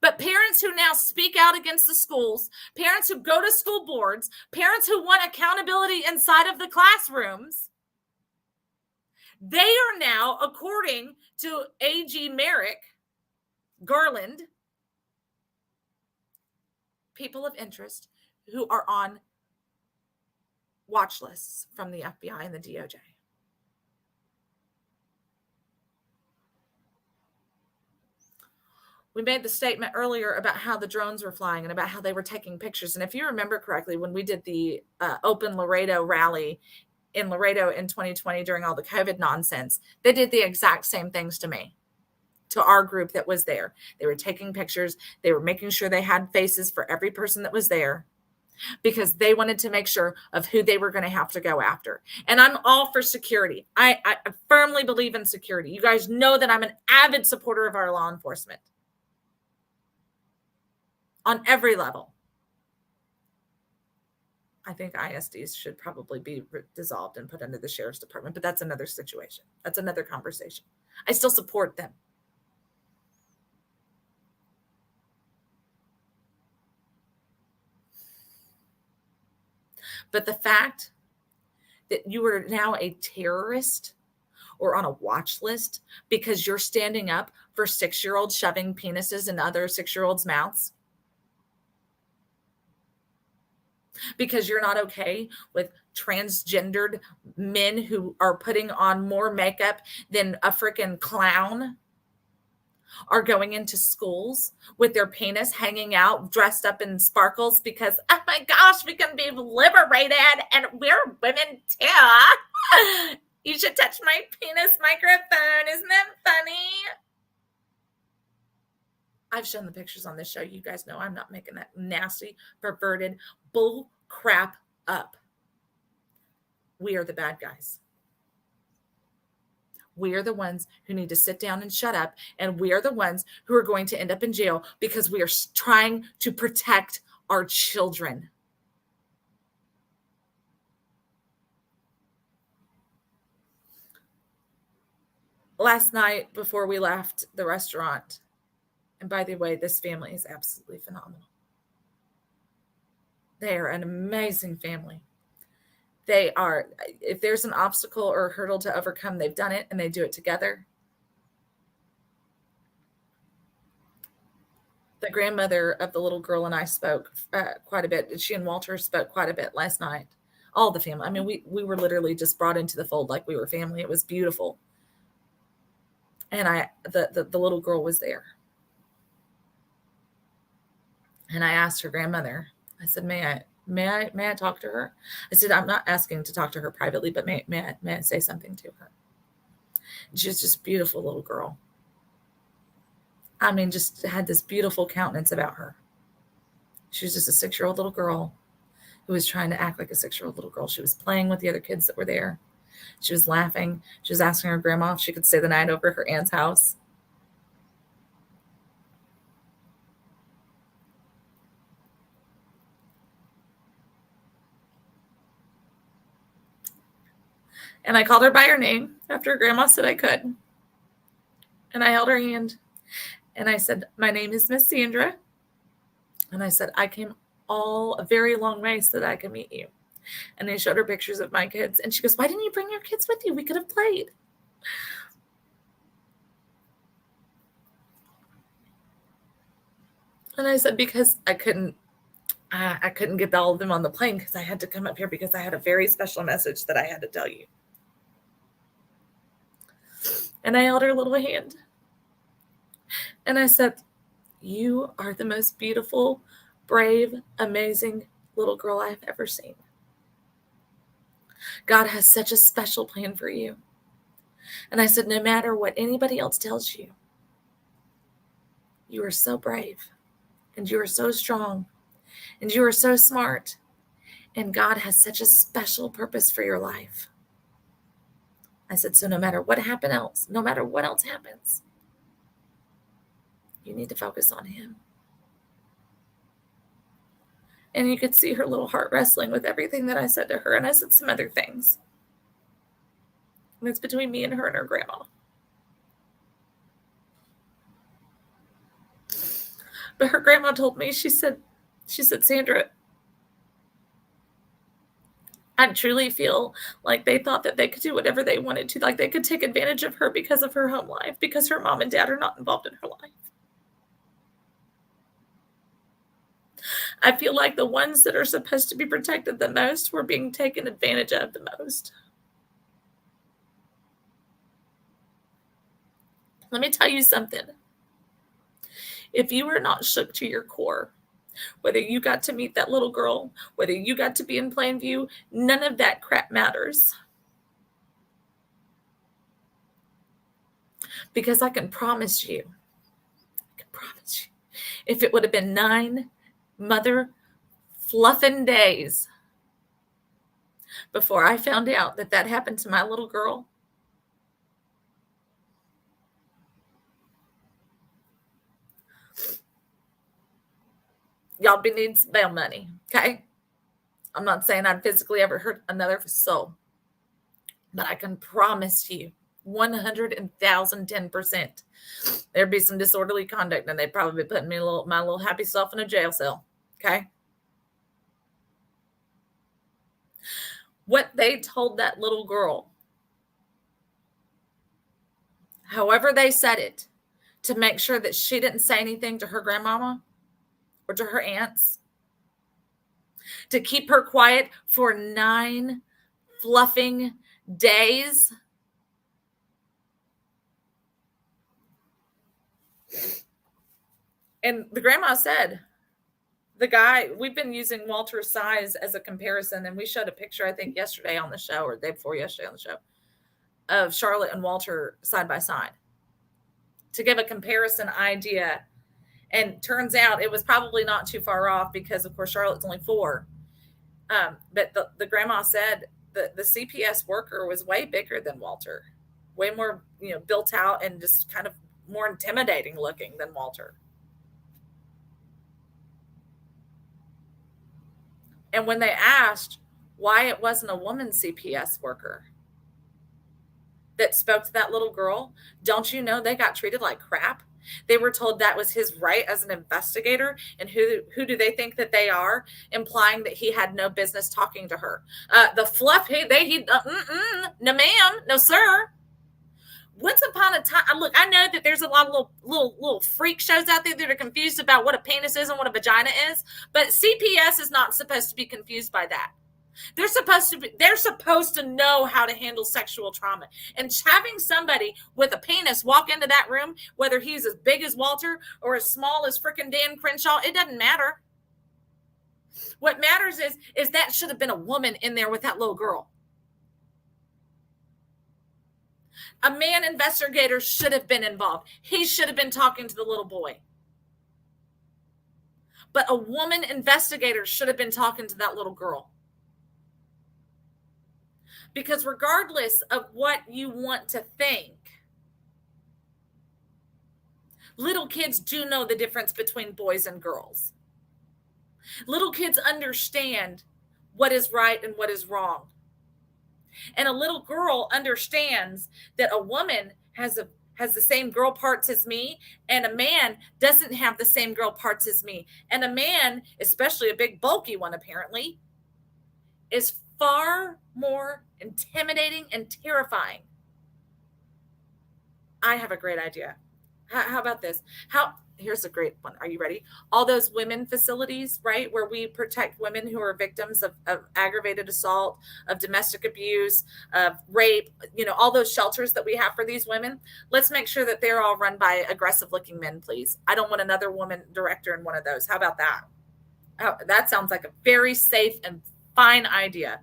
But parents who now speak out against the schools, parents who go to school boards, parents who want accountability inside of the classrooms, they are now, according to A.G. Merrick Garland, people of interest who are on watch lists from the FBI and the DOJ. We made the statement earlier about how the drones were flying and about how they were taking pictures. And if you remember correctly, when we did the Open Laredo rally in Laredo in 2020 during all the COVID nonsense, they did the exact same things to me, to our group that was there. They were taking pictures. They were making sure they had faces for every person that was there because they wanted to make sure of who they were going to have to go after. And I'm all for security. I firmly believe in security. You guys know that I'm an avid supporter of our law enforcement on every level. I think ISDs should probably be dissolved and put under the sheriff's department, but that's another situation. That's another conversation. I still support them. But the fact that you are now a terrorist or on a watch list because you're standing up for 6-year-olds shoving penises in other 6-year-olds' mouths, because you're not okay with transgendered men who are putting on more makeup than a freaking clown, are going into schools with their penis hanging out, dressed up in sparkles because, oh my gosh, we can be liberated and we're women too. You should touch my penis microphone. Isn't that funny? I've shown the pictures on this show. You guys know I'm not making that nasty, perverted bull crap up. We are the bad guys. We are the ones who need to sit down and shut up. And we are the ones who are going to end up in jail because we are trying to protect our children. Last night before we left the restaurant, and by the way, this family is absolutely phenomenal. They are an amazing family. They are, if there's an obstacle or a hurdle to overcome, they've done it and they do it together. The grandmother of the little girl and I spoke quite a bit. She and Walter spoke quite a bit last night. All the family. I mean, we were literally just brought into the fold like we were family. It was beautiful. And the little girl was there. And I asked her grandmother, I said, may I talk to her? I said, I'm not asking to talk to her privately, but may I say something to her? And she was just a beautiful little girl. I mean, just had this beautiful countenance about her. She was just a 6-year-old little girl who was trying to act like a 6-year-old little girl. She was playing with the other kids that were there. She was laughing. She was asking her grandma if she could stay the night over at her aunt's house. And I called her by her name after her grandma said I could. And I held her hand. And I said, my name is Miss Sandra. And I said, I came a very long way so that I could meet you. And they showed her pictures of my kids. And she goes, why didn't you bring your kids with you? We could have played. And I said, because I couldn't get all of them on the plane because I had to come up here because I had a very special message that I had to tell you. And I held her little hand. And I said, you are the most beautiful, brave, amazing little girl I've ever seen. God has such a special plan for you. And I said, no matter what anybody else tells you, you are so brave and you are so strong and you are so smart. And God has such a special purpose for your life. I said, so no matter what else happens, you need to focus on him. And you could see her little heart wrestling with everything that I said to her. And I said some other things. And it's between me and her grandma. But her grandma told me, she said, Sandra, I truly feel like they thought that they could do whatever they wanted to. Like they could take advantage of her because of her home life, because her mom and dad are not involved in her life. I feel like the ones that are supposed to be protected the most were being taken advantage of the most. Let me tell you something. If you are not shook to your core, whether you got to meet that little girl, whether you got to be in Plainview, none of that crap matters. Because I can promise you, if it would have been 9 mother fluffing days before I found out that happened to my little girl, y'all be needing some bail money, okay? I'm not saying I'd physically ever hurt another soul, but I can promise you 110%. There'd be some disorderly conduct and they'd probably be putting my little happy self in a jail cell, okay? What they told that little girl, however they said it, to make sure that she didn't say anything to her grandmama or to her aunts, to keep her quiet for 9 fluffing days. And the grandma said, the guy, we've been using Walter's size as a comparison, and we showed a picture, I think, yesterday on the show or the day before yesterday on the show of Charlotte and Walter side by side to give a comparison idea. And turns out it was probably not too far off because, of course, Charlotte's only 4. But the grandma said the CPS worker was way bigger than Walter, way more, built out and just kind of more intimidating looking than Walter. And when they asked why it wasn't a woman CPS worker that spoke to that little girl, don't you know they got treated like crap? They were told that was his right as an investigator. And who do they think that they are? Implying that he had no business talking to her. The fluff, no ma'am, no sir. Once upon a time, look, I know that there's a lot of little freak shows out there that are confused about what a penis is and what a vagina is, but CPS is not supposed to be confused by that. They're supposed to know how to handle sexual trauma. And having somebody with a penis walk into that room, whether he's as big as Walter or as small as freaking Dan Crenshaw, it doesn't matter. What matters is that should have been a woman in there with that little girl. A man investigator should have been involved. He should have been talking to the little boy. But a woman investigator should have been talking to that little girl. Because regardless of what you want to think, little kids do know the difference between boys and girls. Little kids understand what is right and what is wrong. And a little girl understands that a woman has the same girl parts as me, and a man doesn't have the same girl parts as me. And a man, especially a big bulky one apparently, is far more intimidating and terrifying. I have a great idea. How about this? Here's a great one. Are you ready? All those women facilities, right, where we protect women who are victims of aggravated assault, of domestic abuse, of rape, all those shelters that we have for these women. Let's make sure that they're all run by aggressive looking men, please. I don't want another woman director in one of those. How about that? That sounds like a very safe and fine idea.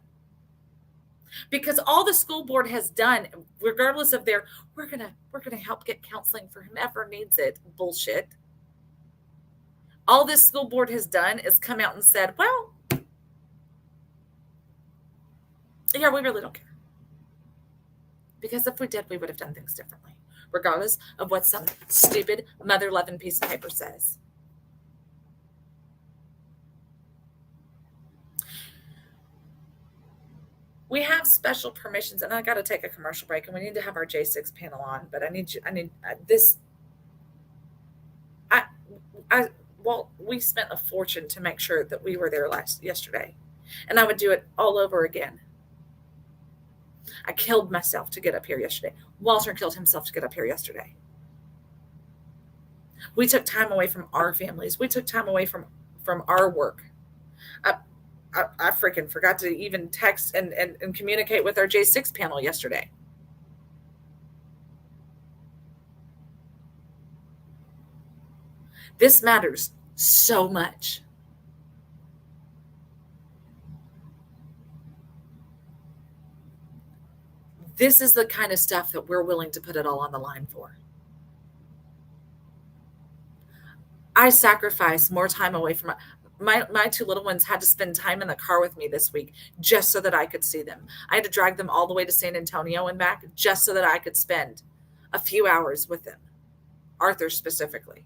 Because all the school board has done, regardless of their, we're gonna help get counseling for whomever needs it bullshit. All this school board has done is come out and said, well, yeah, we really don't care. Because if we did, we would have done things differently, regardless of what some stupid mother-loving piece of paper says. We have special permissions, and I got to take a commercial break, and we need to have our J6 panel on. But well, we spent a fortune to make sure that we were there yesterday, and I would do it all over again. I killed myself to get up here yesterday. Walter killed himself to get up here yesterday. We took time away from our families. We took time away from our work. I freaking forgot to even text and communicate with our J6 panel yesterday. This matters so much. This is the kind of stuff that we're willing to put it all on the line for. I sacrificed more time away from my two little ones had to spend time in the car with me this week just so that I could see them. I had to drag them all the way to San Antonio and back just so that I could spend a few hours with them. Arthur specifically.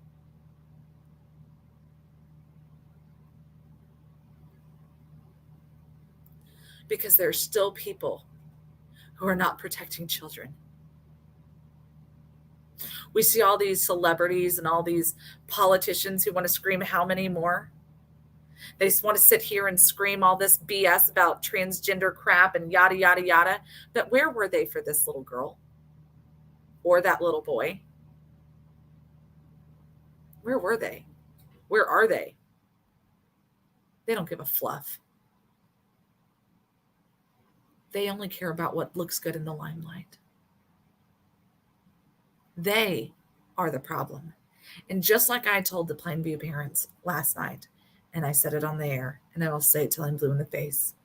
Because there are still people who are not protecting children. We see all these celebrities and all these politicians who want to scream how many more. They just want to sit here and scream all this BS about transgender crap and yada, yada, yada. But where were they for this little girl or that little boy? Where were they? Where are they? They don't give a fluff. They only care about what looks good in the limelight. They are the problem. And just like I told the Plainview parents last night, and I said it on the air, and I will say it till I'm blue in the face.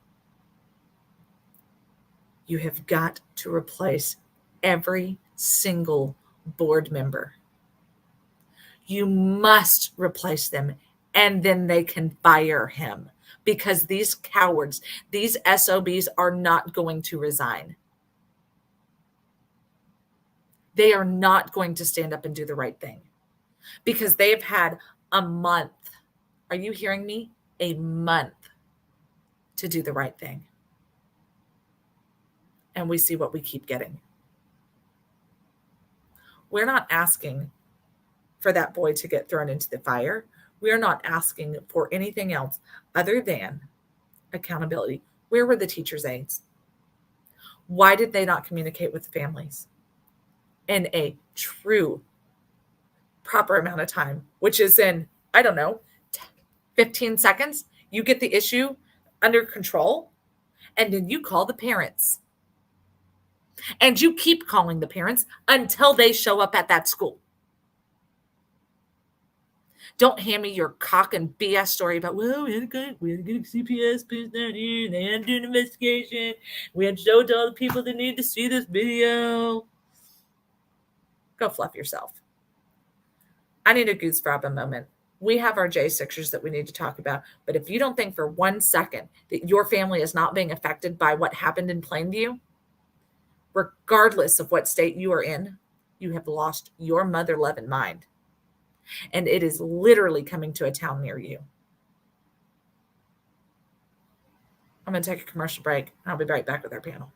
You have got to replace every single board member. You must replace them, and then they can fire him. Because these cowards, these SOBs are not going to resign. They are not going to stand up and do the right thing. Because they've had a month. Are you hearing me? A month to do the right thing. And we see what we keep getting. We're not asking for that boy to get thrown into the fire. We are not asking for anything else other than accountability. Where were the teachers' aides? Why did they not communicate with families? in a true proper amount of time, which is in, I don't know, 15 seconds, you get the issue under control, and then you call the parents. And you keep calling the parents until they show up at that school. Don't hand me your cock and BS story about, well, we had to get a CPS person down here, and they had to do an investigation. We had to show it to all the people that need to see this video. Go fluff yourself. I need a goose fraba moment. We have our J6ers that we need to talk about. But if you don't think for 1 second that your family is not being affected by what happened in Plainview, regardless of what state you are in, you have lost your mother loving mind. And it is literally coming to a town near you. I'm going to take a commercial break. I'll be right back with our panel.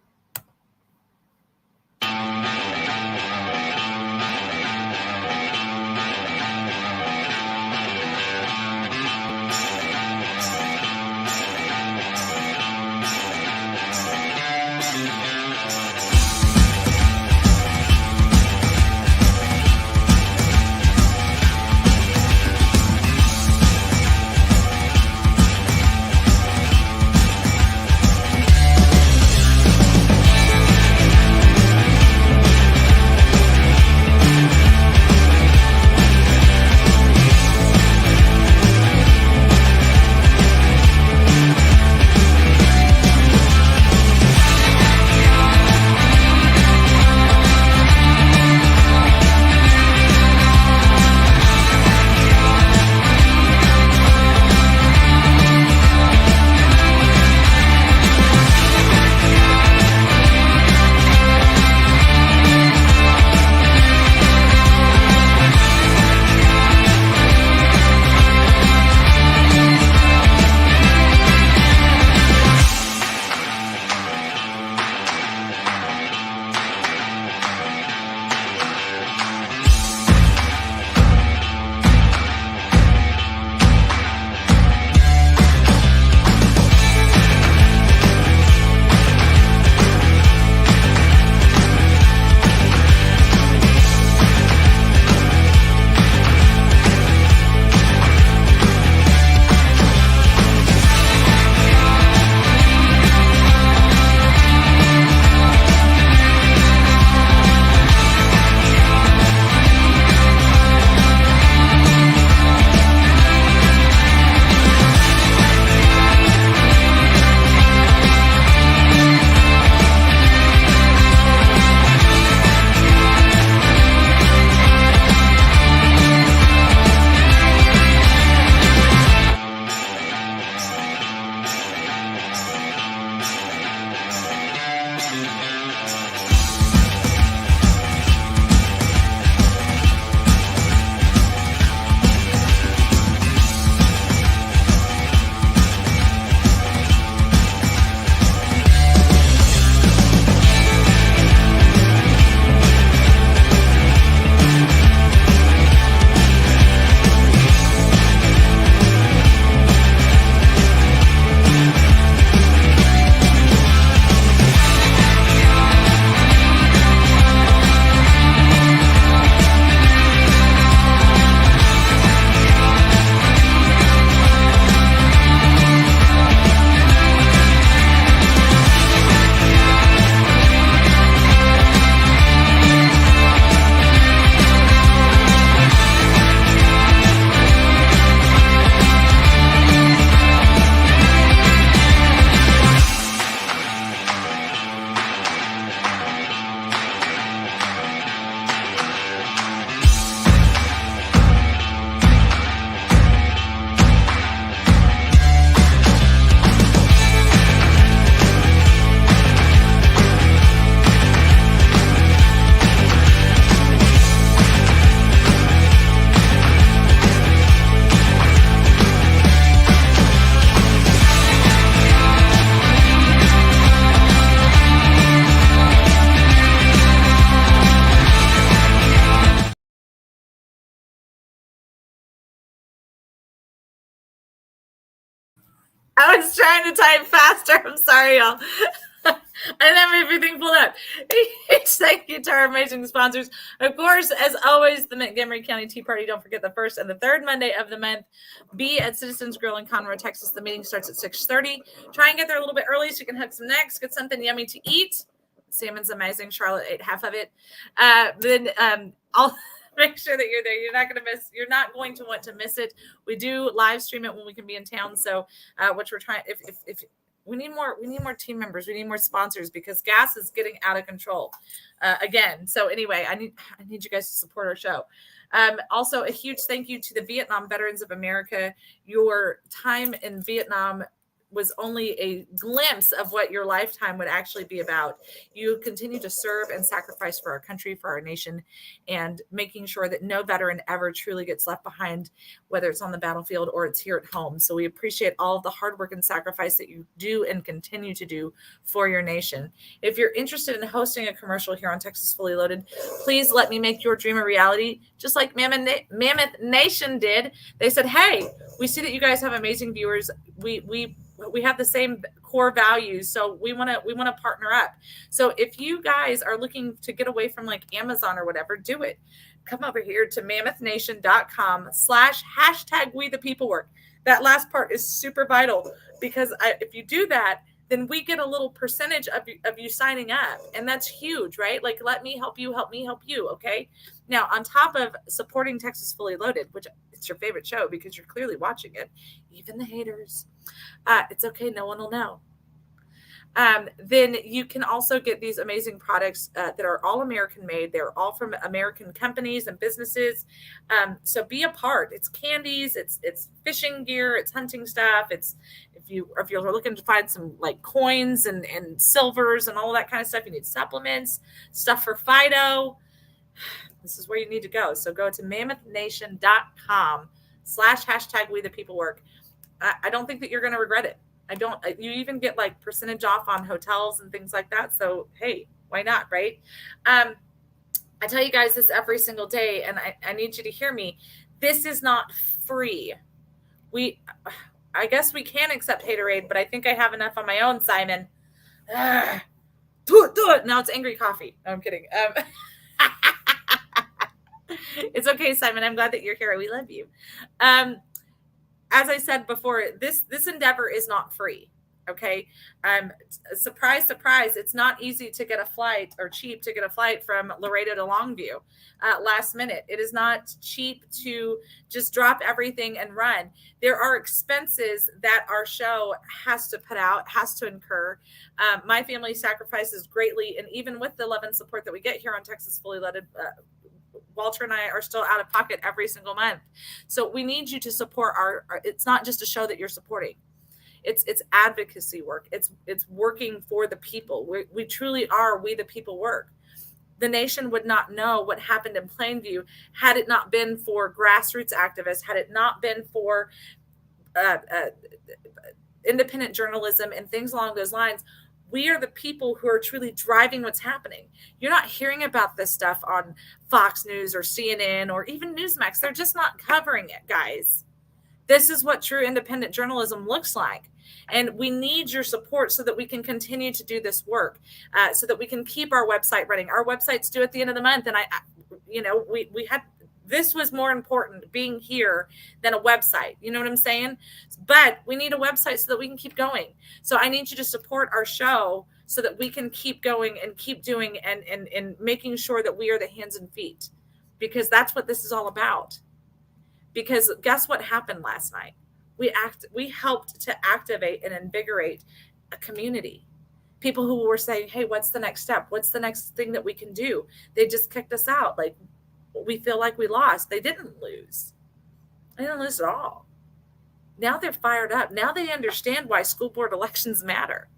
I was trying to type faster. I'm sorry, y'all. I didn't have everything pulled up. Thank you to our amazing sponsors. Of course, as always, the Montgomery County Tea Party. Don't forget the first and the third Monday of the month. Be at Citizens Grill in Conroe, Texas. The meeting starts at 6:30. Try and get there a little bit early so you can hook some necks, get something yummy to eat. Salmon's amazing. Charlotte ate half of it. Then I'll make sure that you're there. You're not going to want to miss it. We do live stream it when we can be in town. So which we're trying, if we need more team members. We need more sponsors because gas is getting out of control again. So anyway, I need you guys to support our show. Also, a huge thank you to the Vietnam Veterans of America. Your time in Vietnam was only a glimpse of what your lifetime would actually be about. You continue to serve and sacrifice for our country, for our nation, and making sure that no veteran ever truly gets left behind, whether it's on the battlefield or it's here at home. So we appreciate all of the hard work and sacrifice that you do and continue to do for your nation. If you're interested in hosting a commercial here on Texas Fully Loaded, please let me make your dream a reality, just like Mammoth Nation did. They said, hey, we see that you guys have amazing viewers. We have the same core values, so we want to partner up. So if you guys are looking to get away from like Amazon or whatever, do it. Come over here to mammothnation.com/#WeThePeopleWork. That last part is super vital because if you do that, then we get a little percentage of you signing up, and that's huge, right? Like, let me help you, help me help you. Okay. Now, on top of supporting Texas Fully Loaded, which it's your favorite show because you're clearly watching it, even the haters. It's okay. No one will know. Then you can also get these amazing products that are all American made. They're all from American companies and businesses. So be a part. It's candies, it's fishing gear, it's hunting stuff. It's if you're looking to find some like coins and silvers and all that kind of stuff, you need supplements, stuff for Fido. This is where you need to go. So go to mammothnation.com/#WeThePeopleWork. I don't think that you're going to regret it. You even get like percentage off on hotels and things like that. So, hey, why not? Right. I tell you guys this every single day, and I need you to hear me. This is not free. I guess we can accept Haterade, but I think I have enough on my own, Simon. Do it. Now it's angry coffee. No, I'm kidding. It's okay, Simon. I'm glad that you're here. We love you. As I said before, this endeavor is not free. Okay. Surprise, surprise. It's not easy to get a flight or cheap to get a flight from Laredo to Longview last minute. It is not cheap to just drop everything and run. There are expenses that our show has to put out, has to incur. My family sacrifices greatly. And even with the love and support that we get here on Texas Fully Loaded, Walter and I are still out of pocket every single month. So we need you to support our it's not just a show that you're supporting. It's advocacy work. It's working for the people. We truly are We the People work. The nation would not know what happened in Plainview had it not been for grassroots activists, had it not been for independent journalism and things along those lines. We are the people who are truly driving what's happening. You're not hearing about this stuff on Fox News or CNN or even Newsmax. They're just not covering it, guys. This is what true independent journalism looks like. And we need your support so that we can continue to do this work, so that we can keep our website running. Our website's due at the end of the month. And we had, this was more important being here than a website. You know what I'm saying? But we need a website so that we can keep going. So I need you to support our show so that we can keep going and keep doing and making sure that we are the hands and feet, because that's what this is all about. Because guess what happened last night? We helped to activate and invigorate a community. People who were saying, hey, what's the next step? What's the next thing that we can do? They just kicked us out. Like, we feel like we lost. They didn't lose. They didn't lose at all. Now they're fired up. Now they understand why school board elections matter.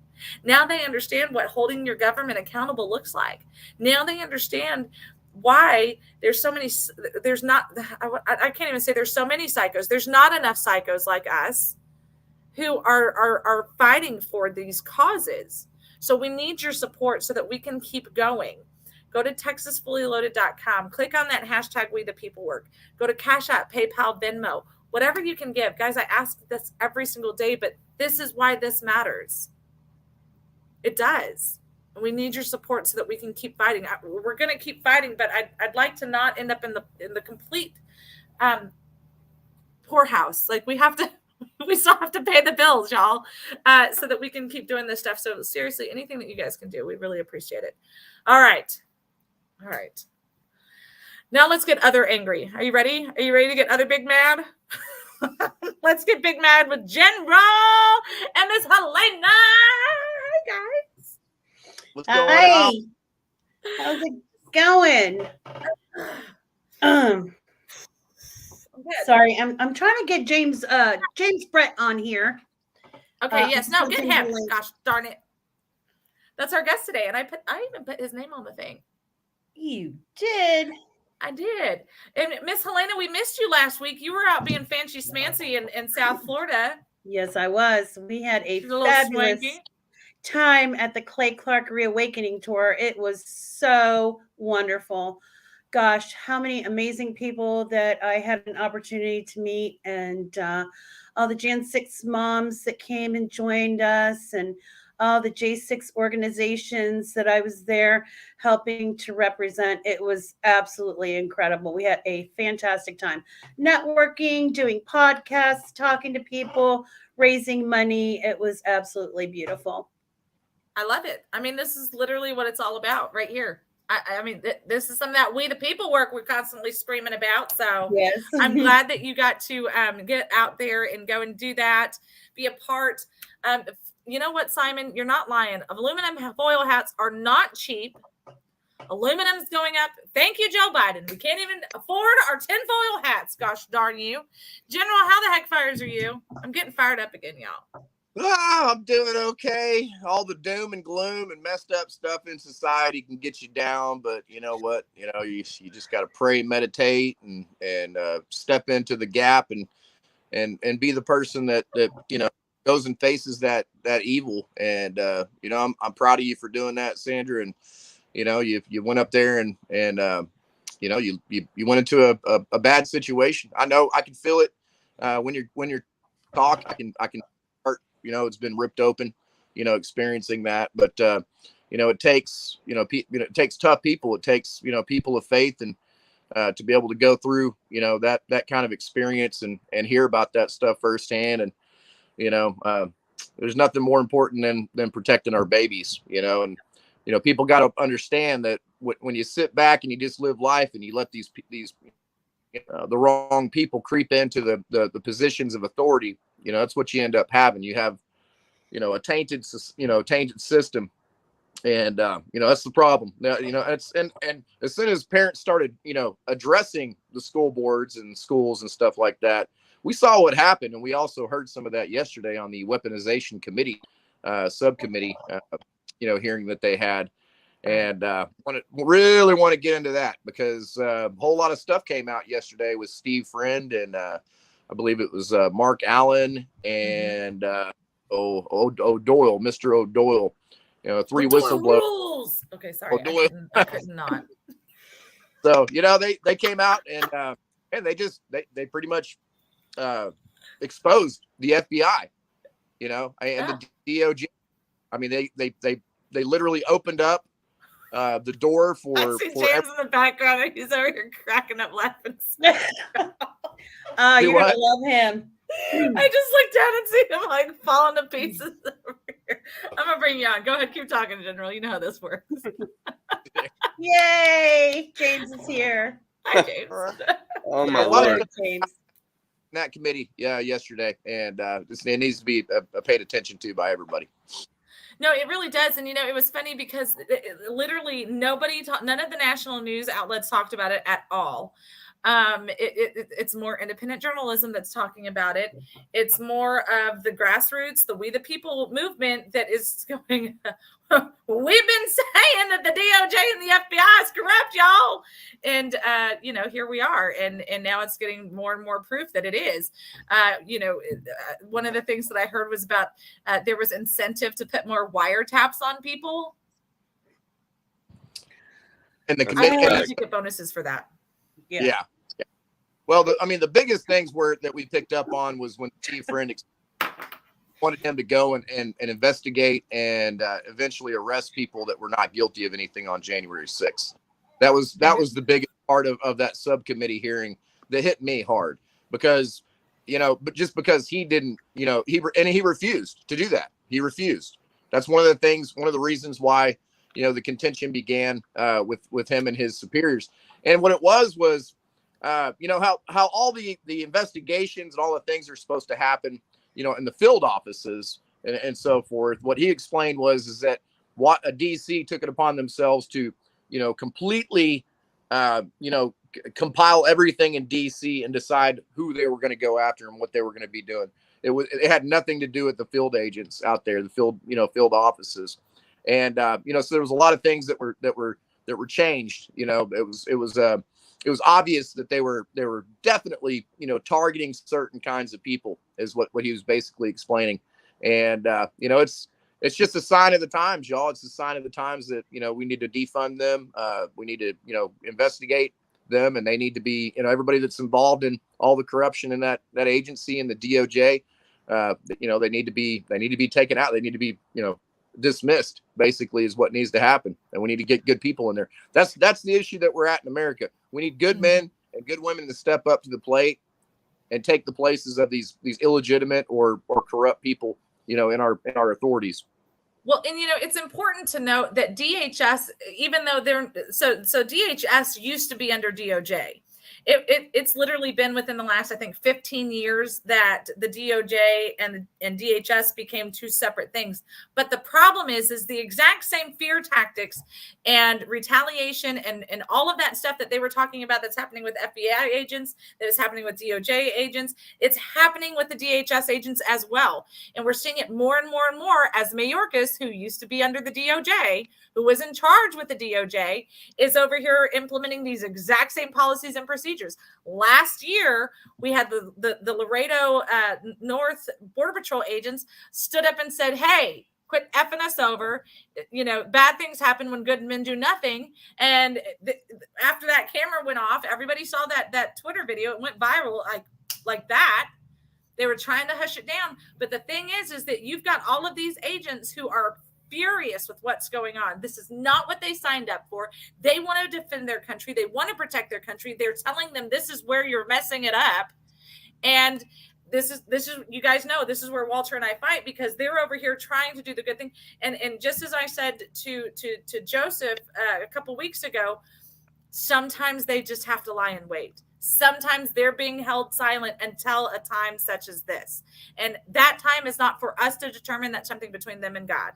Now they understand what holding your government accountable looks like. Now they understand why there's so many, I can't even say there's so many psychos. There's not enough psychos like us who are fighting for these causes. So we need your support so that we can keep going. Go to TexasFullyLoaded.com. Click on that hashtag We the People Work. Go to Cash App, PayPal, Venmo, whatever you can give. Guys, I ask this every single day, but this is why this matters. It does. We need your support so that we can keep fighting. We're going to keep fighting, but I'd like to not end up in the complete poorhouse. Like we still have to pay the bills, y'all, so that we can keep doing this stuff. So seriously, anything that you guys can do, we really appreciate it. All right. Now let's get other angry. Are you ready? Are you ready to get other big mad? Let's get big mad with General and Miss Helena. Hi, guys. What's going on? Hi. How's it going? Sorry, I'm trying to get James Brett on here. Okay, yes. No, get him. Link. Gosh darn it. That's our guest today. And I even put his name on the thing. You did. I did. And Miss Helena, we missed you last week. You were out being fancy smancy in South Florida. Yes, I was. We had a fabulous time at the Clay Clark Reawakening Tour. It was so wonderful. Gosh, how many amazing people that I had an opportunity to meet, and all the Jan 6 moms that came and joined us, and all the J6 organizations that I was there helping to represent. It was absolutely incredible. We had a fantastic time networking, doing podcasts, talking to people, raising money. It was absolutely beautiful. I love it. I mean, this is literally what it's all about right here. I mean, this is something that we, the people work, we're constantly screaming about. So yes. I'm glad that you got to get out there and go and do that, be a part. You know what, Simon? You're not lying. Aluminum foil hats are not cheap. Aluminum's going up. Thank you, Joe Biden. We can't even afford our tinfoil hats. Gosh darn you. General, how the heck fires are you? I'm getting fired up again, y'all. Oh, I'm doing okay. All the doom and gloom and messed up stuff in society can get you down, but you know what? You just got to pray, meditate, and step into the gap and be the person that goes and faces that evil. And I'm proud of you for doing that, Sandra. And you went up there and you went into a bad situation. I know I can feel it when you're talking. I can. It's been ripped open, experiencing that. But, it takes, it takes tough people. It takes, people of faith and to be able to go through, that kind of experience and hear about that stuff firsthand. And, there's nothing more important than protecting our babies, and, people got to understand that when you sit back and you just live life and you let these the wrong people creep into the positions of authority, that's what you end up having. You have, a tainted system. And, that's the problem. It's, and as soon as parents started, addressing the school boards and schools and stuff like that, we saw what happened. And we also heard some of that yesterday on the weaponization committee, subcommittee, hearing that they had. And really want to get into that because a whole lot of stuff came out yesterday with Steve Friend and I believe it was Mark Allen and O'Doyle, Mr. O'Doyle. Three whistleblowers. Okay, sorry, I could not. So they came out and they pretty much exposed the FBI, and the DOJ. I mean they literally opened up the door for. I see James in the background and he's over here cracking up laughing. You're gonna love him. I just looked down and see him like falling to pieces over here. I'm gonna bring you on. Go ahead, keep talking, General. You know how this works. Yay! James is here. Hi, James. Oh my Lord, James. That committee, yesterday, and it needs to be paid attention to by everybody. No, it really does. And, it was funny because literally none of the national news outlets talked about it at all. It's more independent journalism that's talking about it. It's more of the grassroots, the We the People movement that is going, we've been saying that the DOJ and the FBI is corrupt, y'all. And, here we are. And now it's getting more and more proof that it is. One of the things that I heard was about there was incentive to put more wiretaps on people. And the committee you get bonuses for that. Yeah. Well, the biggest things that we picked up on was when Steve Friend wanted him to go and investigate and eventually arrest people that were not guilty of anything on January 6th. That was the biggest part of that subcommittee hearing that hit me hard, because, but just because he didn't, he refused to do that. He refused. That's one of the reasons why, the contention began with him and his superiors. And what it was, how all the investigations and all the things are supposed to happen, in the field offices and so forth. What he explained is that what a DC took it upon themselves to, completely, compile everything in DC and decide who they were going to go after and what they were going to be doing. It had nothing to do with the field agents out there, the field offices. And, so there was a lot of things that were changed. It was obvious that they were definitely, targeting certain kinds of people, is what he was basically explaining. And, it's just a sign of the times, y'all. It's a sign of the times that, we need to defund them. We need to, investigate them, and they need to be, everybody that's involved in all the corruption in that agency and the DOJ, they need to be taken out. They need to be, dismissed, basically, is what needs to happen. And we need to get good people in there. That's the issue that we're at in America. We need good men and good women to step up to the plate and take the places of these illegitimate or corrupt people, in our authorities. Well, and it's important to note that DHS, even though so DHS used to be under DOJ. It's literally been within the last, I think, 15 years that the DOJ and DHS became two separate things. But the problem is the exact same fear tactics and retaliation and all of that stuff that they were talking about that's happening with FBI agents, that is happening with DOJ agents. It's happening with the DHS agents as well. And we're seeing it more and more and more as Mayorkas, who used to be under the DOJ, who was in charge with the DOJ, is over here implementing these exact same policies and procedures. Last year, we had the Laredo North Border Patrol agents stood up and said, hey, quit effing us over. Bad things happen when good men do nothing. And after that camera went off, everybody saw that Twitter video. It went viral like that. They were trying to hush it down. But the thing is that you've got all of these agents who are furious with what's going on. This is not what they signed up for. They want to defend their country. They want to protect their country. They're telling them this is where you're messing it up. And this is, you guys know, this is where Walter and I fight, because they're over here trying to do the good thing. And just as I said to Joseph a couple weeks ago, sometimes they just have to lie in wait. Sometimes they're being held silent until a time such as this. And that time is not for us to determine. That's something between them and God.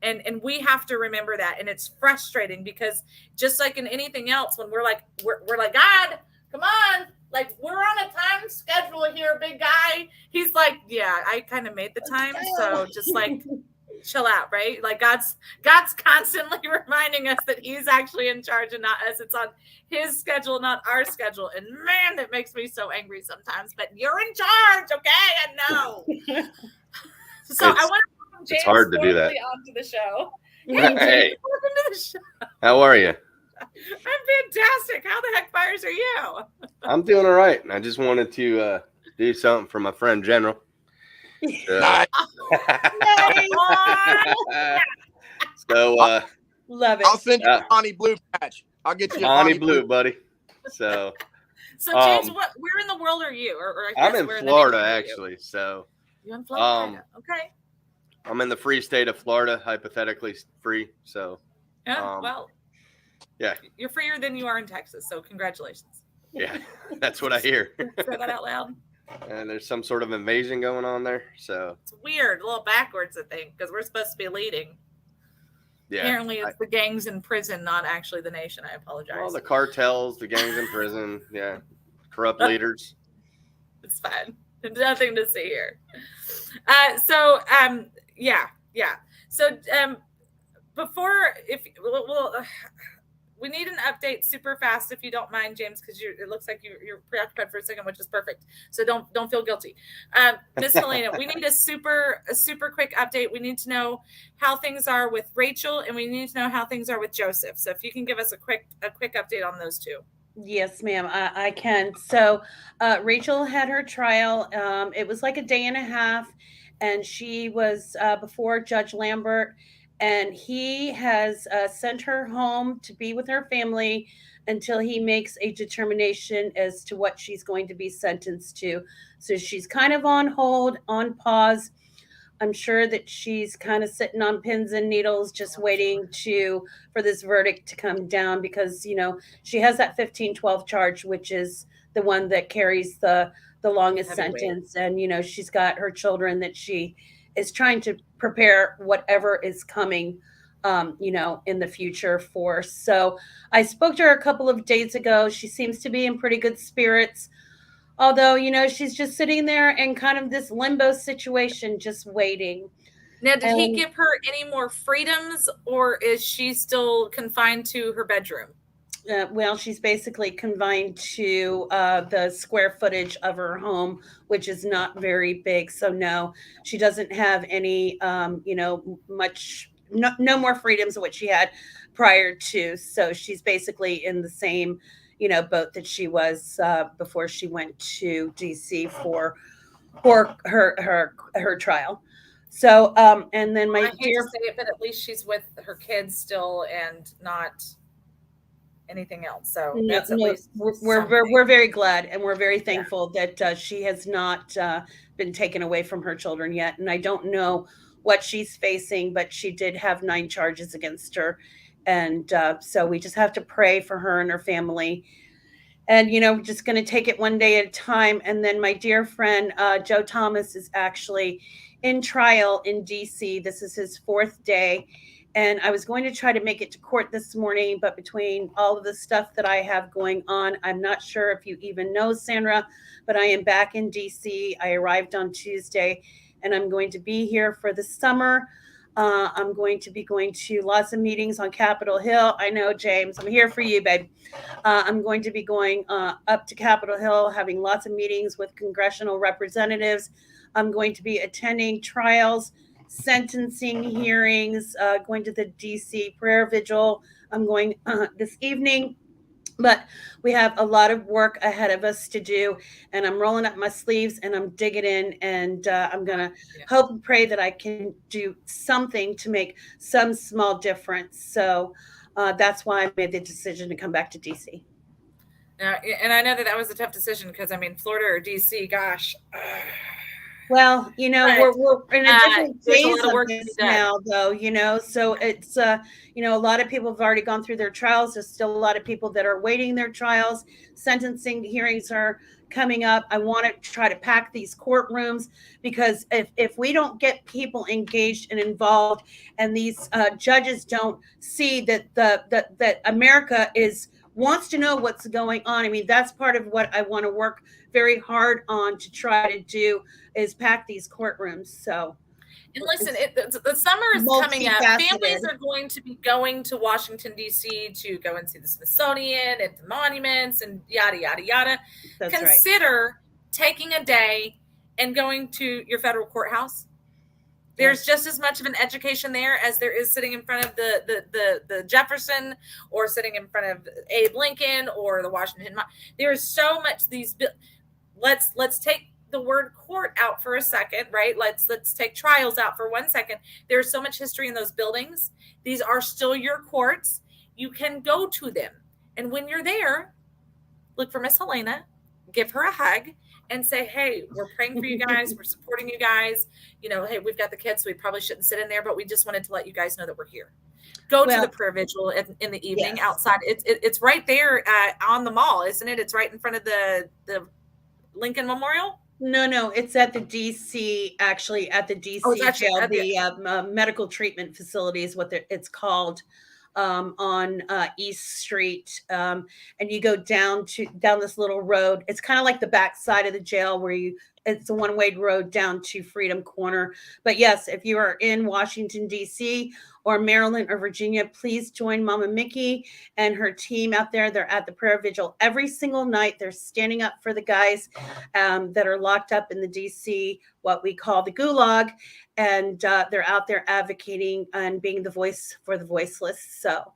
And we have to remember that. And it's frustrating, because just like in anything else, when we're like, God, come on, like, we're on a time schedule here, big guy. He's like, yeah, I kind of made the time. So just like, chill out, right? Like God's constantly reminding us that he's actually in charge and not us. It's on his schedule, not our schedule. And man, that makes me so angry sometimes, but you're in charge. Okay. I know. So I want to James, it's hard to do that. Onto the show. Hey, welcome to the show. How are you? I'm fantastic. How the heck fires are you? I'm doing all right. I just wanted to do something for my friend General. Nice. So love it. I'll send you Bonnie Blue patch. I'll get you a Bonnie Blue, buddy. So James, where in the world are you? Or I'm in Florida, actually. So you're in Florida. Okay. I'm in the free state of Florida, hypothetically free. So yeah, you're freer than you are in Texas. So congratulations. Yeah, that's what I hear. Say that out loud. And there's some sort of invasion going on there. So it's weird, a little backwards, I think, because we're supposed to be leading. Yeah. Apparently, it's the gangs in prison, not actually the nation. I apologize. Well, the cartels, the gangs in prison, yeah, corrupt leaders. It's fine. There's nothing to see here. So before, we need an update super fast, if you don't mind, James, because it looks like you're preoccupied for a second, which is perfect. So don't feel guilty. Miss Helena, we need a super quick update. We need to know how things are with Rachel, and we need to know how things are with Joseph. So if you can give us a quick update on those two. Yes, ma'am, I can. So Rachel had her trial. It was like a day and a half. and she was before Judge Lambert, and he has sent her home to be with her family until he makes a determination as to what she's going to be sentenced to. So she's kind of on hold, on pause. I'm sure that she's kind of sitting on pins and needles, just waiting for this verdict to come down, because she has that 1512 charge, which is the one that carries the longest sentence, and she's got her children that she is trying to prepare whatever is coming in the future for. So I spoke to her a couple of days ago. She seems to be in pretty good spirits. Although, she's just sitting there in kind of this limbo situation, just waiting. Now, did he give her any more freedoms, or is she still confined to her bedroom? Well, she's basically confined to the square footage of her home, which is not very big. So no, she doesn't have any, much, no more freedoms of what she had prior to. So she's basically in the same, boat that she was before she went to DC for her trial. So, and then my I hate to say it, but at least she's with her kids still and not anything else. So that's at least we're very glad, and we're very thankful that she has not been taken away from her children yet. And I don't know what she's facing, but she did have 9 charges against her, and so we just have to pray for her and her family. And just going to take it one day at a time. And then my dear friend Joe Thomas is actually in trial in DC. This is his 4th day. And I was going to try to make it to court this morning, but between all of the stuff that I have going on, I'm not sure if you even know, Sandra, but I am back in DC. I arrived on Tuesday, and I'm going to be here for the summer. I'm going to be going to lots of meetings on Capitol Hill. I know, James, I'm here for you, babe. I'm going to be going up to Capitol Hill, having lots of meetings with congressional representatives. I'm going to be attending trials, sentencing hearings, going to the DC prayer vigil. I'm going this evening. But we have a lot of work ahead of us to do, and I'm rolling up my sleeves and I'm digging in, and I'm going to hope and pray that I can do something to make some small difference. So that's why I made the decision to come back to DC. And I know that was a tough decision, because I mean, Florida or DC, gosh. Well, we're in a different phase of this now, though, so it's, a lot of people have already gone through their trials. There's still a lot of people that are waiting their trials. Sentencing hearings are coming up. I want to try to pack these courtrooms, because if we don't get people engaged and involved, and these judges don't see that America wants to know what's going on. I mean, that's part of what I want to work very hard on to try to do, is pack these courtrooms. So, and listen, the summer is coming up. Families are going to be going to Washington, D.C. to go and see the Smithsonian and the monuments and yada, yada, yada. That's Consider taking a day and going to your federal courthouse. There's just as much of an education there as there is sitting in front of the Jefferson, or sitting in front of Abe Lincoln or the Washington. There is so much let's take the word court out for a second, right? Let's take trials out for 1 second. There's so much history in those buildings. These are still your courts. You can go to them. And when you're there, look for Miss Helena, give her a hug, and say, hey, we're praying for you guys. We're supporting you guys. Hey, we've got the kids, so we probably shouldn't sit in there, but we just wanted to let you guys know that we're here. Go to the prayer vigil in the evening outside. It's right there on the mall, isn't it? It's right in front of the Lincoln Memorial. No, it's at the DC, actually at the DC jail, the medical treatment facility is what it's called, on East Street. And you go down this little road. It's kind of like the back side of the jail, where it's a one-way road down to Freedom Corner. But yes, if you are in Washington, D.C. or Maryland or Virginia, please join Mama Mickey and her team out there. They're at the prayer vigil every single night. They're standing up for the guys that are locked up in the D.C., what we call the gulag. And they're out there advocating and being the voice for the voiceless. So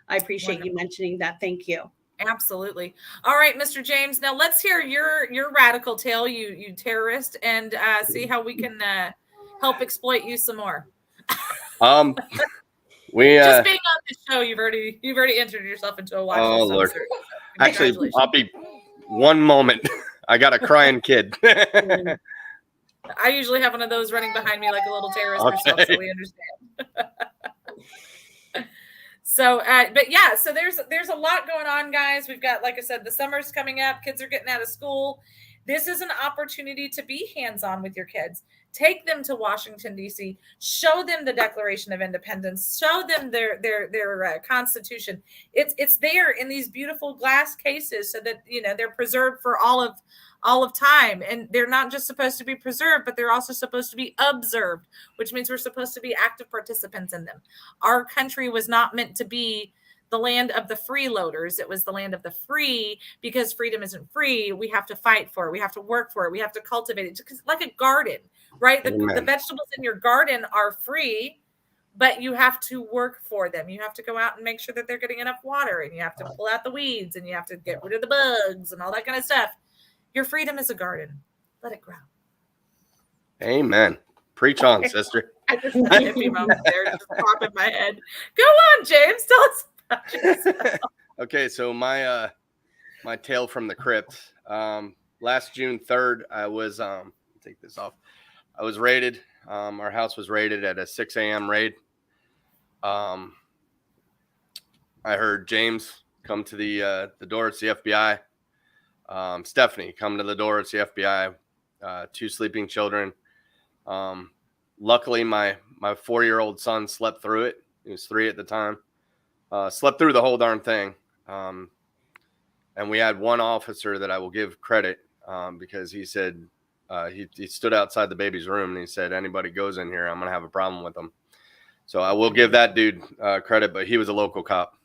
I appreciate you mentioning that. Thank you. Absolutely. All right, Mr. James. Now let's hear your radical tale, you terrorist, and see how we can help exploit you some more? We just being on this show, you've already entered yourself into a watch list. Lord. So Actually, I'll be one moment. I got a crying kid. I usually have one of those running behind me like a little terrorist herself, so we understand. So, but yeah, so there's a lot going on, guys. We've got, like I said, the summer's coming up. Kids are getting out of school. This is an opportunity to be hands-on with your kids. Take them to Washington, D.C. Show them the Declaration of Independence. Show them their Constitution. It's there in these beautiful glass cases so that, you know, they're preserved for all of time. And they're not just supposed to be preserved, but they're also supposed to be observed, which means we're supposed to be active participants in them. Our country was not meant to be the land of the freeloaders. It was the land of the free, because freedom isn't free. We have to fight for it. We have to work for it. We have to cultivate it. It's like a garden, right? The vegetables in your garden are free, but you have to work for them. You have to go out and make sure that they're getting enough water, and you have to pull out the weeds, and you have to get rid of the bugs and all that kind of stuff. Your freedom is a garden. Let it grow. Amen. Preach on, sister. I just had a hippie moment there, just pop in my head. Go on, James. Tell us about yourself. Okay, so my tale from the crypt. Last June 3rd, I was take this off. I was raided. Our house was raided at a 6 a.m. raid. I heard James come to the door. It's the FBI. Stephanie come to the door. It's the FBI. 2 sleeping children. Luckily, my 4-year-old son slept through it. He was 3 at the time. Slept through the whole darn thing. And we had one officer that I will give credit because he said he stood outside the baby's room and he said, anybody goes in here, I'm going to have a problem with them. So I will give that dude credit, but he was a local cop.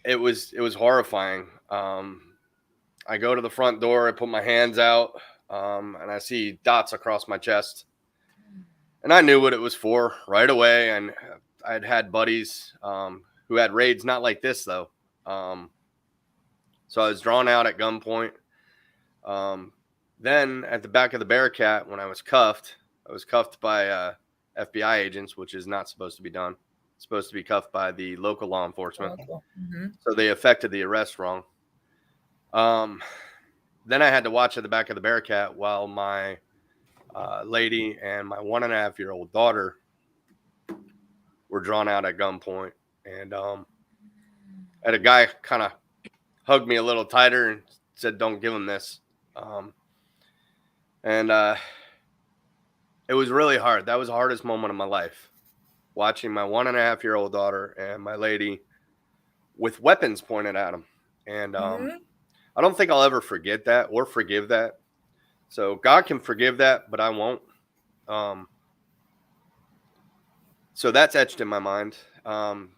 It was horrifying. I go to the front door, I put my hands out, and I see dots across my chest. And I knew what it was for right away. And I'd had buddies who had raids, not like this, though. So I was drawn out at gunpoint. Then at the back of the Bearcat, when I was cuffed by FBI agents, which is not supposed to be done. It's supposed to be cuffed by the local law enforcement. Mm-hmm. So they effected the arrest wrong. Then I had to watch at the back of the Bearcat while my lady and my 1.5-year-old daughter were drawn out at gunpoint. And had a guy kind of hugged me a little tighter and said, don't give him this. And it was really hard. That was the hardest moment of my life, watching my 1.5-year-old daughter and my lady with weapons pointed at them. And I don't think I'll ever forget that or forgive that. So God can forgive that, but I won't. So that's etched in my mind.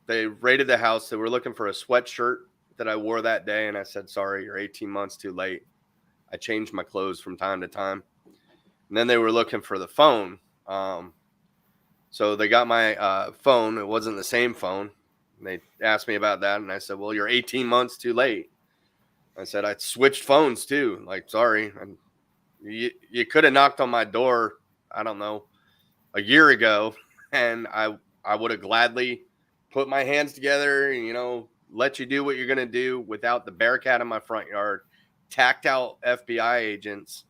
They raided the house. They were looking for a sweatshirt that I wore that day. And I said, sorry, you're 18 months too late. I changed my clothes from time to time. And then they were looking for the phone. So they got my phone. It wasn't the same phone. And they asked me about that. And I said, well, you're 18 months too late. I said, I switched phones too. Like, sorry. And you could have knocked on my door, I don't know, a year ago. And I would have gladly put my hands together and, you know, let you do what you're going to do without the Bearcat in my front yard, tacked out FBI agents.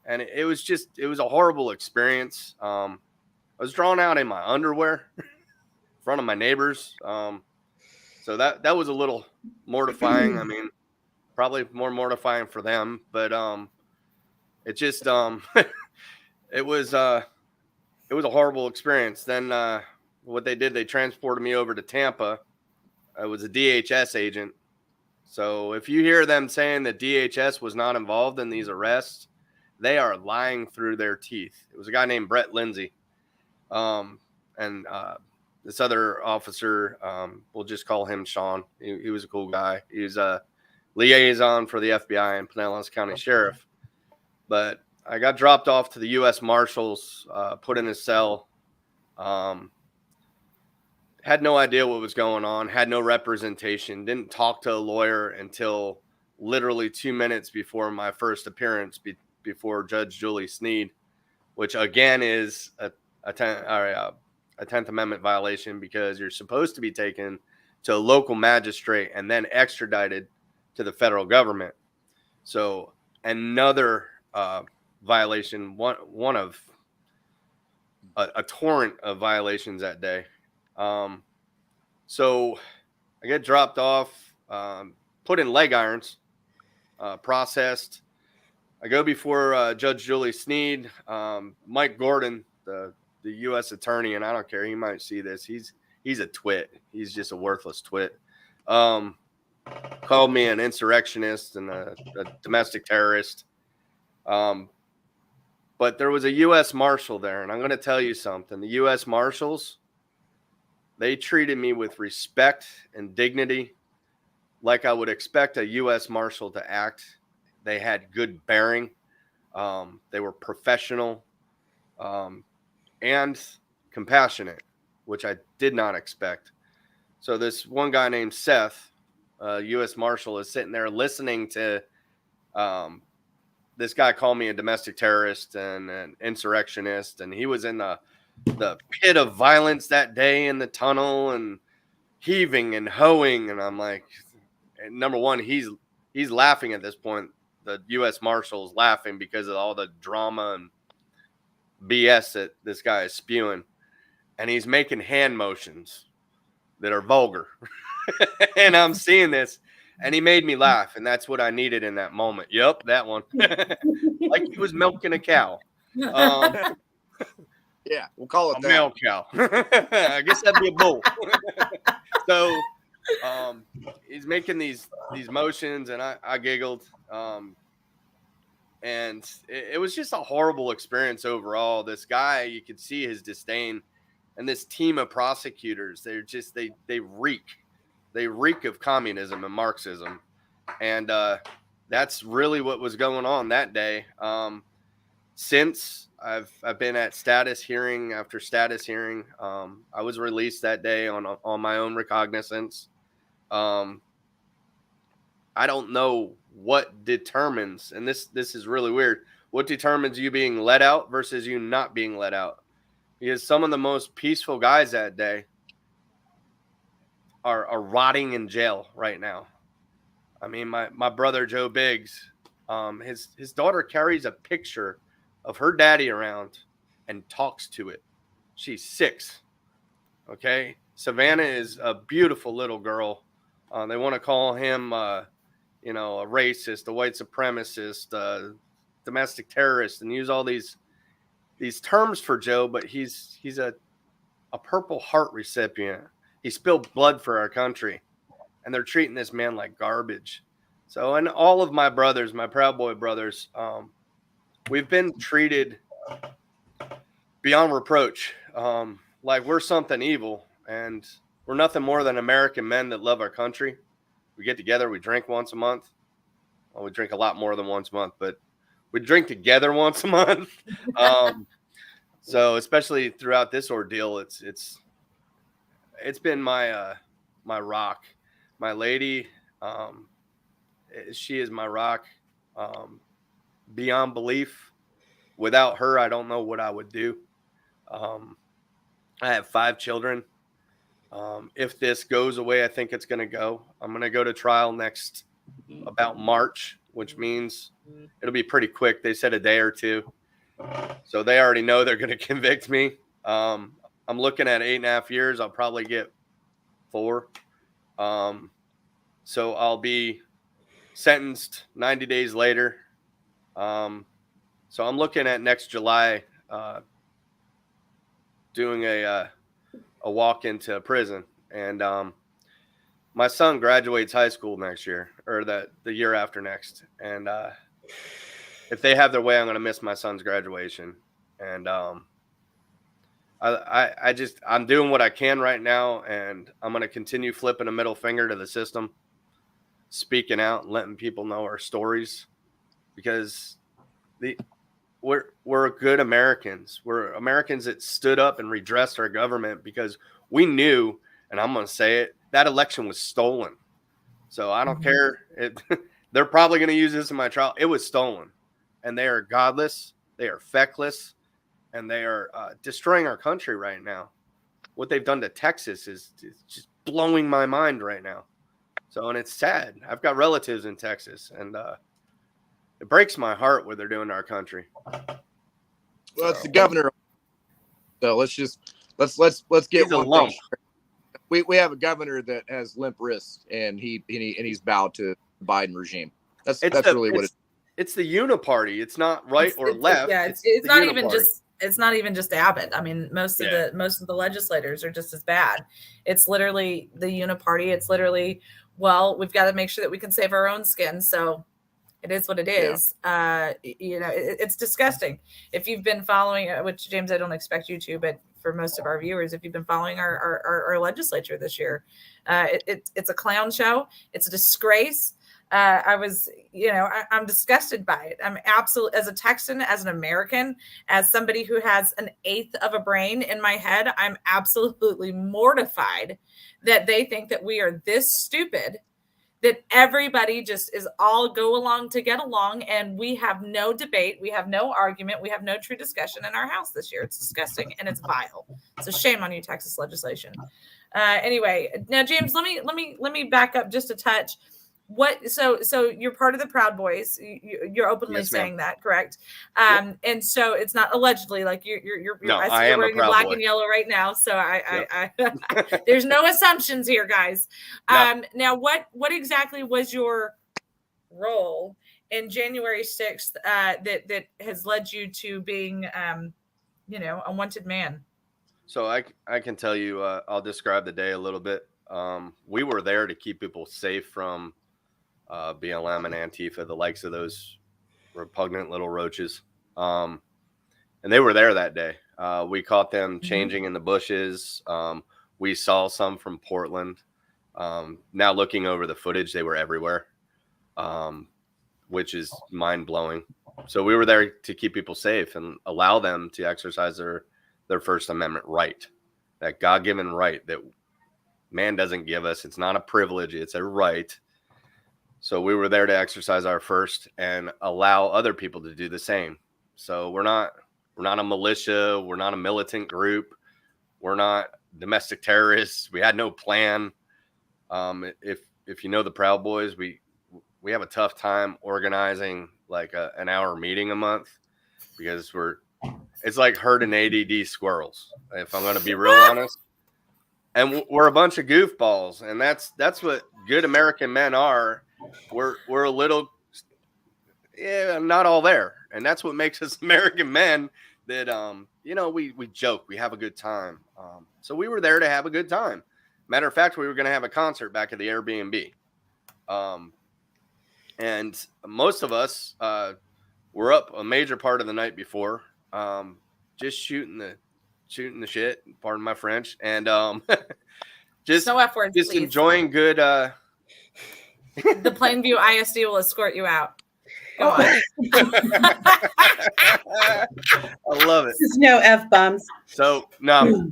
And it was a horrible experience. I was drawn out in my underwear in front of my neighbors. So that was a little mortifying. I mean, probably more mortifying for them, but it just it was a horrible experience. Then what they did, they transported me over to Tampa. I was a DHS agent. So if you hear them saying that DHS was not involved in these arrests, they are lying through their teeth. It was a guy named Brett Lindsay. And this other officer, we'll just call him Sean. He was a cool guy. He was a liaison for the FBI and Pinellas County Sheriff. But I got dropped off to the U.S. Marshals, put in a cell. Had no idea what was going on, had no representation, didn't talk to a lawyer until literally 2 minutes before my first appearance before Judge Julie Sneed, which again is a 10th Amendment violation, because you're supposed to be taken to a local magistrate and then extradited to the federal government. So another violation, one of a torrent of violations that day. So I get dropped off, put in leg irons, processed. I go before Judge Julie Sneed. Mike Gordon, the U.S. attorney, and I don't care, he might see this. He's a twit. He's just a worthless twit. Called me an insurrectionist and a domestic terrorist. But there was a U.S. Marshal there, and I'm going to tell you something. The U.S. Marshals, they treated me with respect and dignity, like I would expect a U.S. Marshal to act. They had good bearing. They were professional and compassionate, which I did not expect. So this one guy named Seth, U.S. Marshal, is sitting there listening to this guy call me a domestic terrorist and an insurrectionist, and he was in the pit of violence that day in the tunnel and heaving and hoeing. And I'm like, number one, he's laughing at this point. The U.S. Marshal's laughing because of all the drama and BS that this guy is spewing, and he's making hand motions that are vulgar. And I'm seeing this, and he made me laugh, and that's what I needed in that moment. Yep, that one. Like he was milking a cow. Yeah, we'll call it a that. milk cow. I guess that'd be a bull. So he's making these motions, and I giggled. And it was just a horrible experience overall. This guy, you could see his disdain, and this team of prosecutors, they're just, they reek of communism and Marxism. And that's really what was going on that day. Since I've been at status hearing after status hearing, I was released that day on my own recognizance. I don't know what determines, and this is really weird, what determines you being let out versus you not being let out. Because some of the most peaceful guys that day are rotting in jail right now. I mean, my brother Joe Biggs, his daughter carries a picture of her daddy around and talks to it. She's 6. Okay. Savannah is a beautiful little girl. They want to call him, a racist, a white supremacist, domestic terrorist, and use all these terms for Joe, but he's a Purple Heart recipient. He spilled blood for our country, and they're treating this man like garbage. So, and all of my brothers, my Proud Boy brothers, we've been treated beyond reproach, like we're something evil, and we're nothing more than American men that love our country. We get together, we drink once a month. Well, we drink a lot more than once a month, but we drink together once a month. So especially throughout this ordeal, it's been my rock, my lady. She is my rock, beyond belief. Without her, I don't know what I would do. I have 5 children. If this goes away, I think it's going to go. I'm going to go to trial next about March, which means it'll be pretty quick. They said a day or 2. So they already know they're going to convict me. I'm looking at 8.5 years. I'll probably get 4. So I'll be sentenced 90 days later. So I'm looking at next July, doing a walk into prison. And my son graduates high school next year, or the year after next. And if they have their way, I'm going to miss my son's graduation. And I'm doing what I can right now, and I'm going to continue flipping a middle finger to the system, speaking out, letting people know our stories, because we're good Americans. We're Americans that stood up and redressed our government, because we knew, and I'm going to say it, that election was stolen. So I don't care. They're probably going to use this in my trial. It was stolen. and they are godless, they are feckless, and they are destroying our country right now. What they've done to Texas is just blowing my mind right now. So, and it's sad. I've got relatives in Texas, and it breaks my heart what they're doing to our country. Well, it's the governor. So let's get He's a lump. We have a governor that has limp wrists, and he's bowed to the Biden regime. That's really what it is. It's the uniparty. It's not right or left. Yeah, it's not even just. It's not even just Abbott. I mean, most of the legislators are just as bad. It's literally the uniparty. It's literally, well, we've got to make sure that we can save our own skin. So it is what it is. Yeah. It's disgusting. If you've been following, which James, I don't expect you to, but for most of our viewers, if you've been following our legislature this year, it's a clown show. It's a disgrace. I'm disgusted by it. I'm absolutely, as a Texan, as an American, as somebody who has an eighth of a brain in my head, I'm absolutely mortified that they think that we are this stupid, that everybody just is all go along to get along, and we have no debate, we have no argument, we have no true discussion in our house this year. It's disgusting and it's vile. So shame on you, Texas legislation. Anyway, now James, let me back up just a touch. So you're part of the Proud Boys. You're openly saying that, correct? Yep. And so it's not allegedly, like you're I see you're wearing your black and yellow right now. So I there's no assumptions here, guys. Now what exactly was your role in January 6th that has led you to being a wanted man? So I can tell you, I'll describe the day a little bit. We were there to keep people safe from BLM and Antifa, the likes of those repugnant little roaches. And they were there that day. We caught them changing in the bushes. We saw some from Portland. Now looking over the footage, they were everywhere, which is mind blowing. So we were there to keep people safe and allow them to exercise their First Amendment right, that God-given right that man doesn't give us. It's not a privilege. It's a right. So we were there to exercise our first and allow other people to do the same. So we're not a militia. We're not a militant group. We're not domestic terrorists. We had no plan. If you know the Proud Boys, we have a tough time organizing like an hour meeting a month because it's like herding ADD squirrels, if I'm going to be real honest. And we're a bunch of goofballs, and that's what good American men are. We're a little, not all there, and that's what makes us American men. That we joke, we have a good time. So we were there to have a good time. Matter of fact, we were going to have a concert back at the Airbnb, and most of us were up a major part of the night before, just shooting the shit. Pardon my French, and just no F words, just please. Enjoying good. The Plainview ISD will escort you out. Go on. I love it. There's no F-bombs. So no.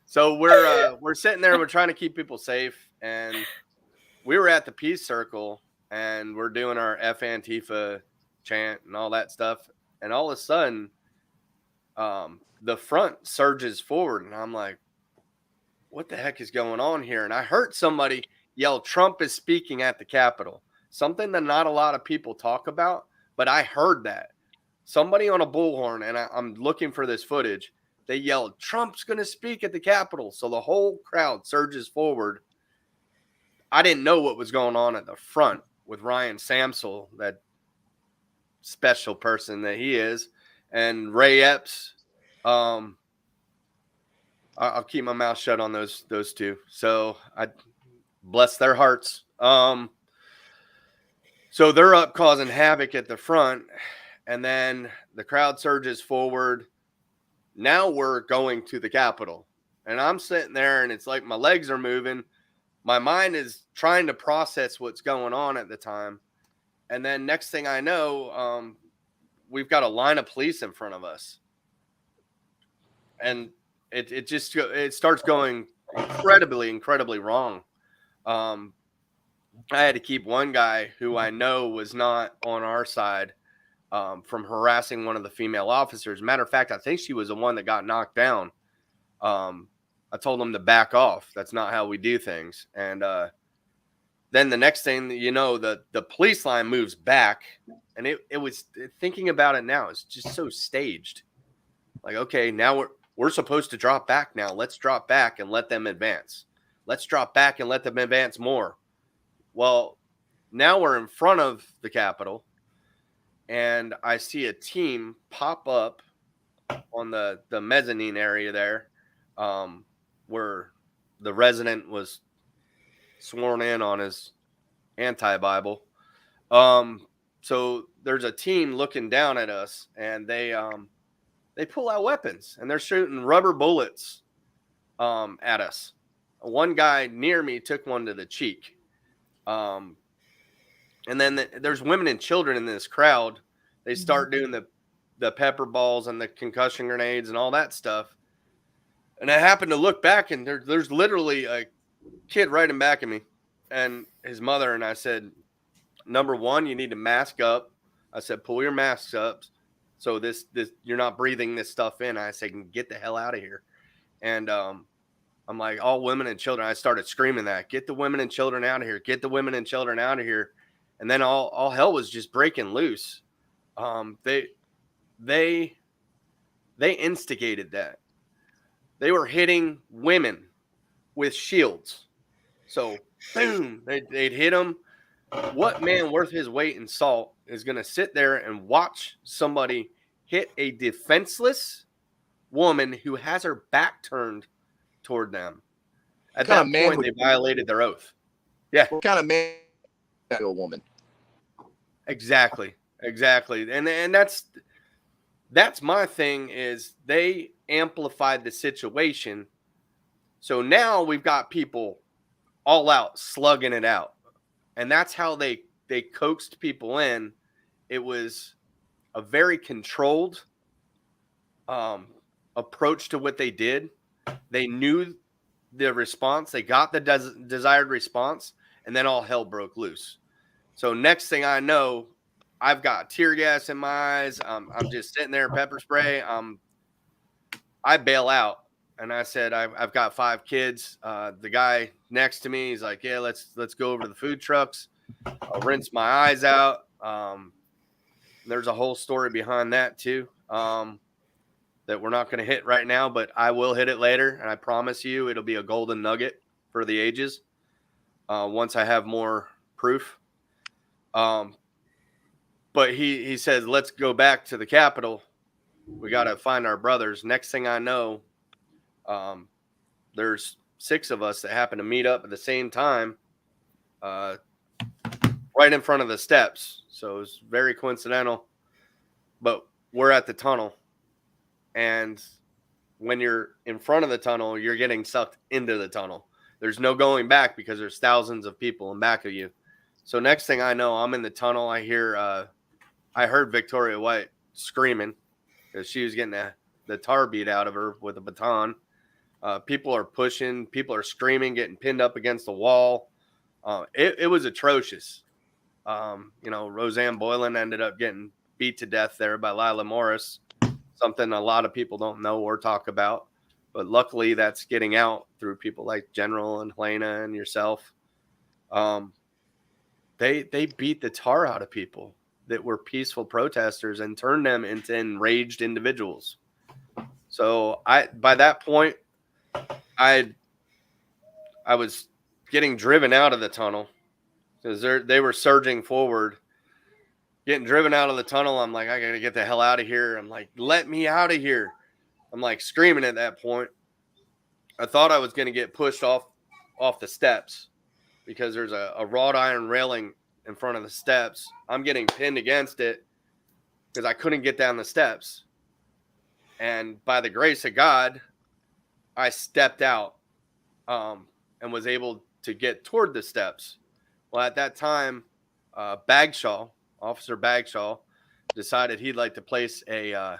So we're sitting there. We're trying to keep people safe, and we were at the Peace Circle, and we're doing our F Antifa chant and all that stuff, and all of a sudden, the front surges forward, and I'm like, "What the heck is going on here?" And I heard somebody yell, "Trump is speaking at the Capitol." Something that not a lot of people talk about, but I heard that. Somebody on a bullhorn, and I'm looking for this footage, they yelled, "Trump's going to speak at the Capitol." So the whole crowd surges forward. I didn't know what was going on at the front with Ryan Samsel, that special person that he is, and Ray Epps. I'll keep my mouth shut on those two. So I bless their hearts. So they're up causing havoc at the front, and then the crowd surges forward. Now we're going to the Capitol, and I'm sitting there, and it's like my legs are moving. My mind is trying to process what's going on at the time. And then next thing I know, we've got a line of police in front of us. And it starts going incredibly wrong. I had to keep one guy who I know was not on our side from harassing one of the female officers. Matter of fact, I think she was the one that got knocked down. I told them to back off. That's not how we do things. And then the next thing you know, the police line moves back, and it was, thinking about it now, it's just so staged. Like, okay, now we're supposed to drop back now. Let's drop back and let them advance. Let's drop back and let them advance more. Well, now we're in front of the Capitol, and I see a team pop up on the mezzanine area there, where the resident was sworn in on his anti-Bible. So there's a team looking down at us, and they pull out weapons, and they're shooting rubber bullets at us. One guy near me took one to the cheek. And then there's women and children in this crowd. They start doing the pepper balls and the concussion grenades and all that stuff. And I happened to look back, and there's literally a kid right in back of me and his mother. And I said, number one, you need to mask up. I said, pull your masks up. So this you're not breathing this stuff in. I said, get the hell out of here. And I'm like, all women and children. I started screaming that, get the women and children out of here. Get the women and children out of here. And then all hell was just breaking loose. They instigated that. They were hitting women with shields. So boom, they'd hit them. What man worth his weight in salt is going to sit there and watch somebody hit a defenseless woman who has her back turned toward them? At that point, they violated their oath. Yeah. What kind of man is a woman? Exactly. And that's my thing, is they amplified the situation. So now we've got people all out slugging it out. And that's how they coaxed people in. It was a very controlled approach to what they did. They knew the response. They got the desired response, and then all hell broke loose. So next thing I know, I've got tear gas in my eyes. I'm just sitting there, pepper spray. I bail out. And I said, I've got 5 kids. The guy next to me, he's like, yeah, let's go over to the food trucks. I'll rinse my eyes out. There's a whole story behind that too, that we're not going to hit right now, but I will hit it later. And I promise you it'll be a golden nugget for the ages once I have more proof. But he says, let's go back to the Capitol. We got to find our brothers. Next thing I know, there's 6 of us that happen to meet up at the same time, right in front of the steps. So it's very coincidental, but we're at the tunnel, and when you're in front of the tunnel, you're getting sucked into the tunnel. There's no going back because there's thousands of people in back of you. So next thing I know, I'm in the tunnel. I heard Victoria White screaming because she was getting the tar beat out of her with a baton. People are pushing, people are screaming, getting pinned up against the wall. It was atrocious. Roseanne Boylan ended up getting beat to death there by Lila Morris, something a lot of people don't know or talk about. But luckily that's getting out through people like General and Helena and yourself. They beat the tar out of people that were peaceful protesters and turned them into enraged individuals. So by that point, I was getting driven out of the tunnel because they were surging forward, getting driven out of the tunnel. I'm like, I got to get the hell out of here. I'm like, let me out of here. I'm like screaming at that point. I thought I was going to get pushed off the steps because there's a wrought iron railing in front of the steps. I'm getting pinned against it because I couldn't get down the steps. And by the grace of God, I stepped out and was able to get toward the steps. Well, at that time, Officer Bagshaw, decided he'd like to place a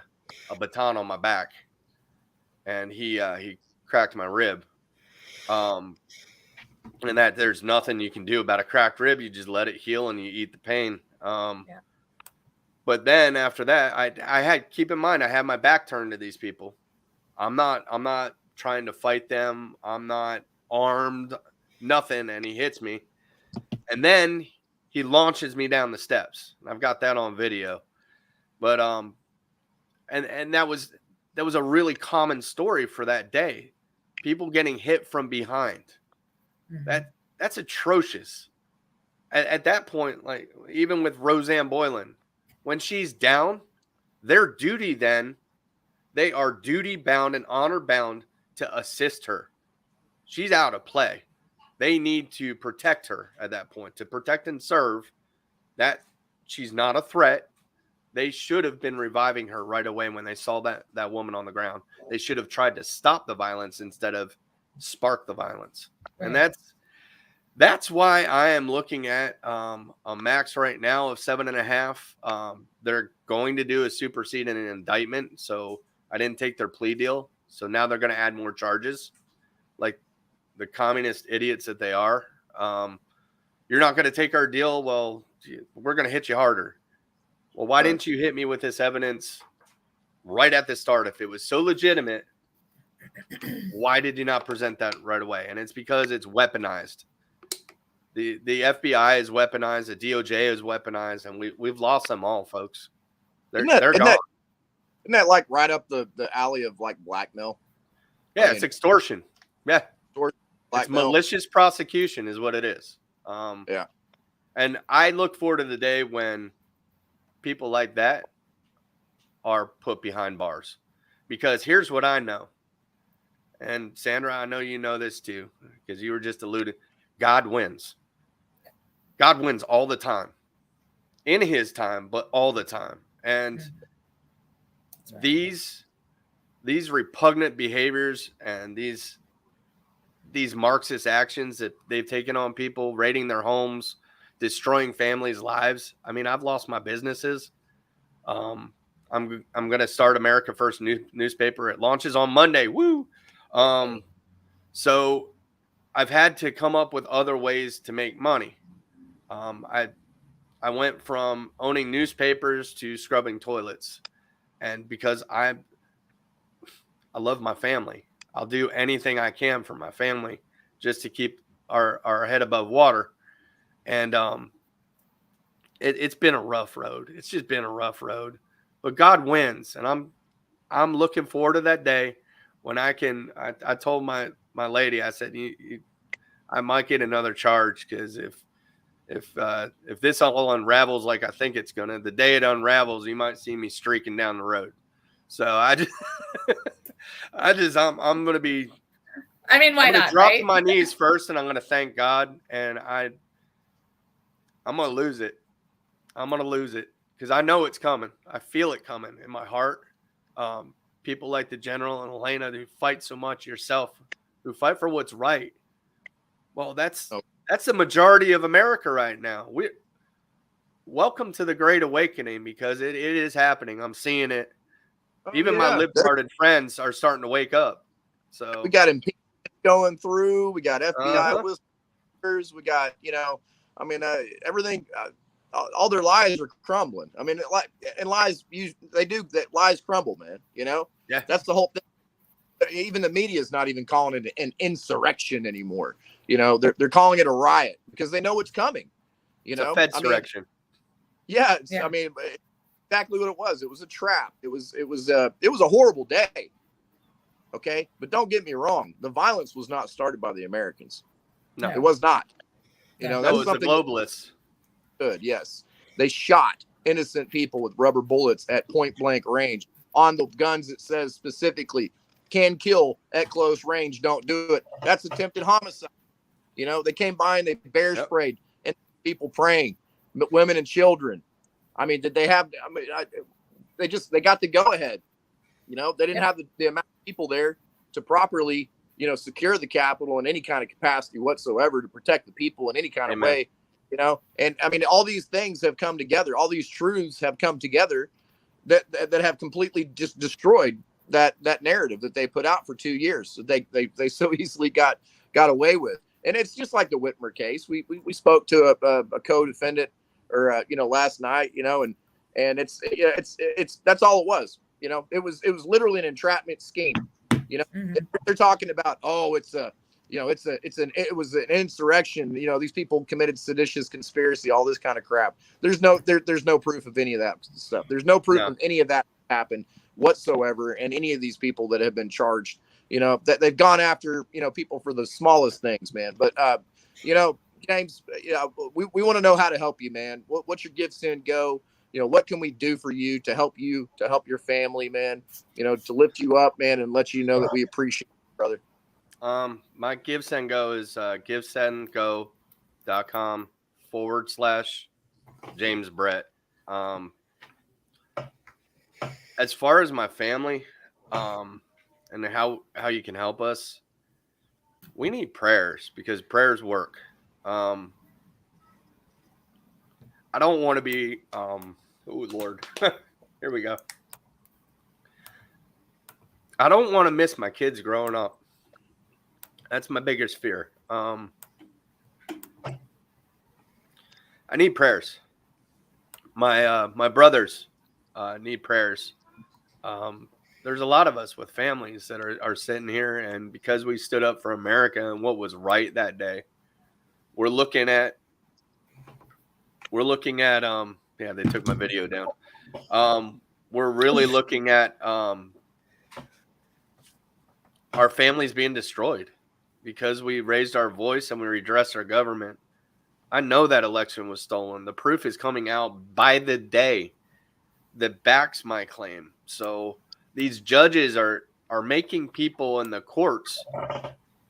baton on my back, and he cracked my rib. And that there's nothing you can do about a cracked rib. You just let it heal and you eat the pain. But then after that, I had, keep in mind, I had my back turned to these people. I'm not trying to fight them. I'm not armed, nothing. And he hits me. And then he launches me down the steps. I've got that on video. But and that was a really common story for that day. People getting hit from behind. That's atrocious. At that point, like even with Roseanne Boylan, when she's down, their duty then, they are duty bound and honor bound to assist her. She's out of play. They need to protect her at that point, to protect and serve. That she's not a threat. They should have been reviving her right away when they saw that woman on the ground. They should have tried to stop the violence instead of spark the violence. Right. And that's why I am looking at a max right now of 7.5. They're going to do a supersede and an indictment. So I didn't take their plea deal. So now they're going to add more charges, like the communist idiots that they are. You're not going to take our deal. Well, we're going to hit you harder. Well, why didn't you hit me with this evidence right at the start? If it was so legitimate, why did you not present that right away? And it's because it's weaponized. The FBI is weaponized. The DOJ is weaponized, and we've lost them all, folks. They're gone. Isn't that like right up the alley of like blackmail? Yeah, it's extortion. Yeah, it's malicious prosecution is what it is. Yeah, and I look forward to the day when people like that are put behind bars, because here's what I know. And Sandra, I know you know this too, because you were just alluding. God wins. God wins all the time, in his time, but all the time. And right. these repugnant behaviors and these Marxist actions that they've taken on people, raiding their homes, destroying families' lives. I mean, I've lost my businesses. I'm going to start America First newspaper. It launches on Monday. Woo! So I've had to come up with other ways to make money. I went from owning newspapers to scrubbing toilets, and because I love my family, I'll do anything I can for my family just to keep our head above water. And it's been a rough road. It's just been a rough road, but God wins, and I'm looking forward to that day when I can. I told my lady, I said, I might get another charge, because if this all unravels like I think it's gonna, the day it unravels, you might see me streaking down the road. So I'm gonna be. I mean, why not? Drop right? to my knees first, and I'm gonna thank God, and I'm gonna lose it. I'm gonna lose it because I know it's coming. I feel it coming in my heart. People like the General and Elena who fight so much, yourself, who fight for what's right. Well, that's the majority of America right now. Welcome to the Great Awakening, because it is happening. I'm seeing it. Even my lib-hearted friends are starting to wake up. So we got impeachment going through. We got FBI whispers. We got, everything. All their lies are crumbling. I mean, lies crumble, man. Yeah, that's the whole thing. Even the media is not even calling it an insurrection anymore. They're calling it a riot because they know it's coming. It's a Fedsurrection. I mean, exactly what it was. It was a trap. It was a horrible day. Okay, but don't get me wrong. The violence was not started by the Americans. No, it was not. That was the globalists. Good. Yes, they shot innocent people with rubber bullets at point blank range on the guns that says specifically can kill at close range. Don't do it. That's attempted homicide. They came by and they bear sprayed and people praying, women and children. I mean, did they have? I mean, they got the go ahead. They didn't have the amount of people there to properly, secure the Capitol in any kind of capacity whatsoever, to protect the people in any kind of way. And I mean, all these things have come together. All these truths have come together that have completely just destroyed that narrative that they put out for 2 years. That they so easily got away with. And it's just like the Whitmer case. We spoke to a co-defendant or last night, And it's that's all it was. You know, it was literally an entrapment scheme. You know, they're talking about, oh, it was an insurrection. You know, these people committed seditious conspiracy, all this kind of crap. There's no proof of any of that stuff. There's no proof of any of that happened whatsoever. And any of these people that have been charged, you know, that they've gone after, you know, people for the smallest things, man. But, you know, James, you know, we want to know how to help you, man. What's your Give Send Go? You know, what can we do for you, to help your family, man? You know, to lift you up, man, and let you know that we appreciate you, brother. My Give Send Go is givesendgo.com/James Brett. As far as my family, and how you can help us, we need prayers, because prayers work. I don't want to be, oh Lord, here we go. I don't want to miss my kids growing up. That's my biggest fear. I need prayers. My brothers need prayers. There's a lot of us with families that are sitting here, and because we stood up for America and what was right that day, we're looking at yeah, they took my video down. We're really looking at our families being destroyed because we raised our voice and we redressed our government. I know that election was stolen. The proof is coming out by the day that backs my claim. So these judges are making people in the courts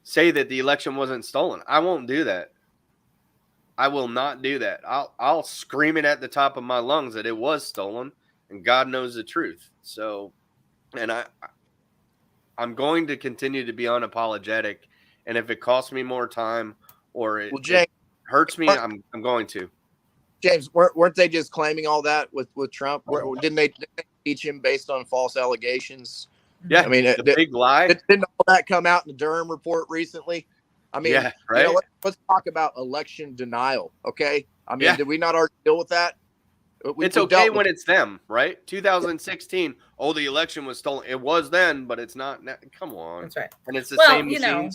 say that the election wasn't stolen. I won't do that. I will not do that. I'll scream it at the top of my lungs that it was stolen, and God knows the truth. So, and I'm going to continue to be unapologetic, and if it costs me more time or it hurts me, I'm going to. James, weren't they just claiming all that with Trump? Didn't they impeach him based on false allegations? Yeah, I mean, the big lie. Didn't all that come out in the Durham report recently? I mean, yeah, right. You know, let's talk about election denial, okay? I mean, did we not already deal with that? It's okay when it's them, right? 2016. Oh, the election was stolen. It was then, but it's not now. Come on. That's right. And it's the you same machines. know,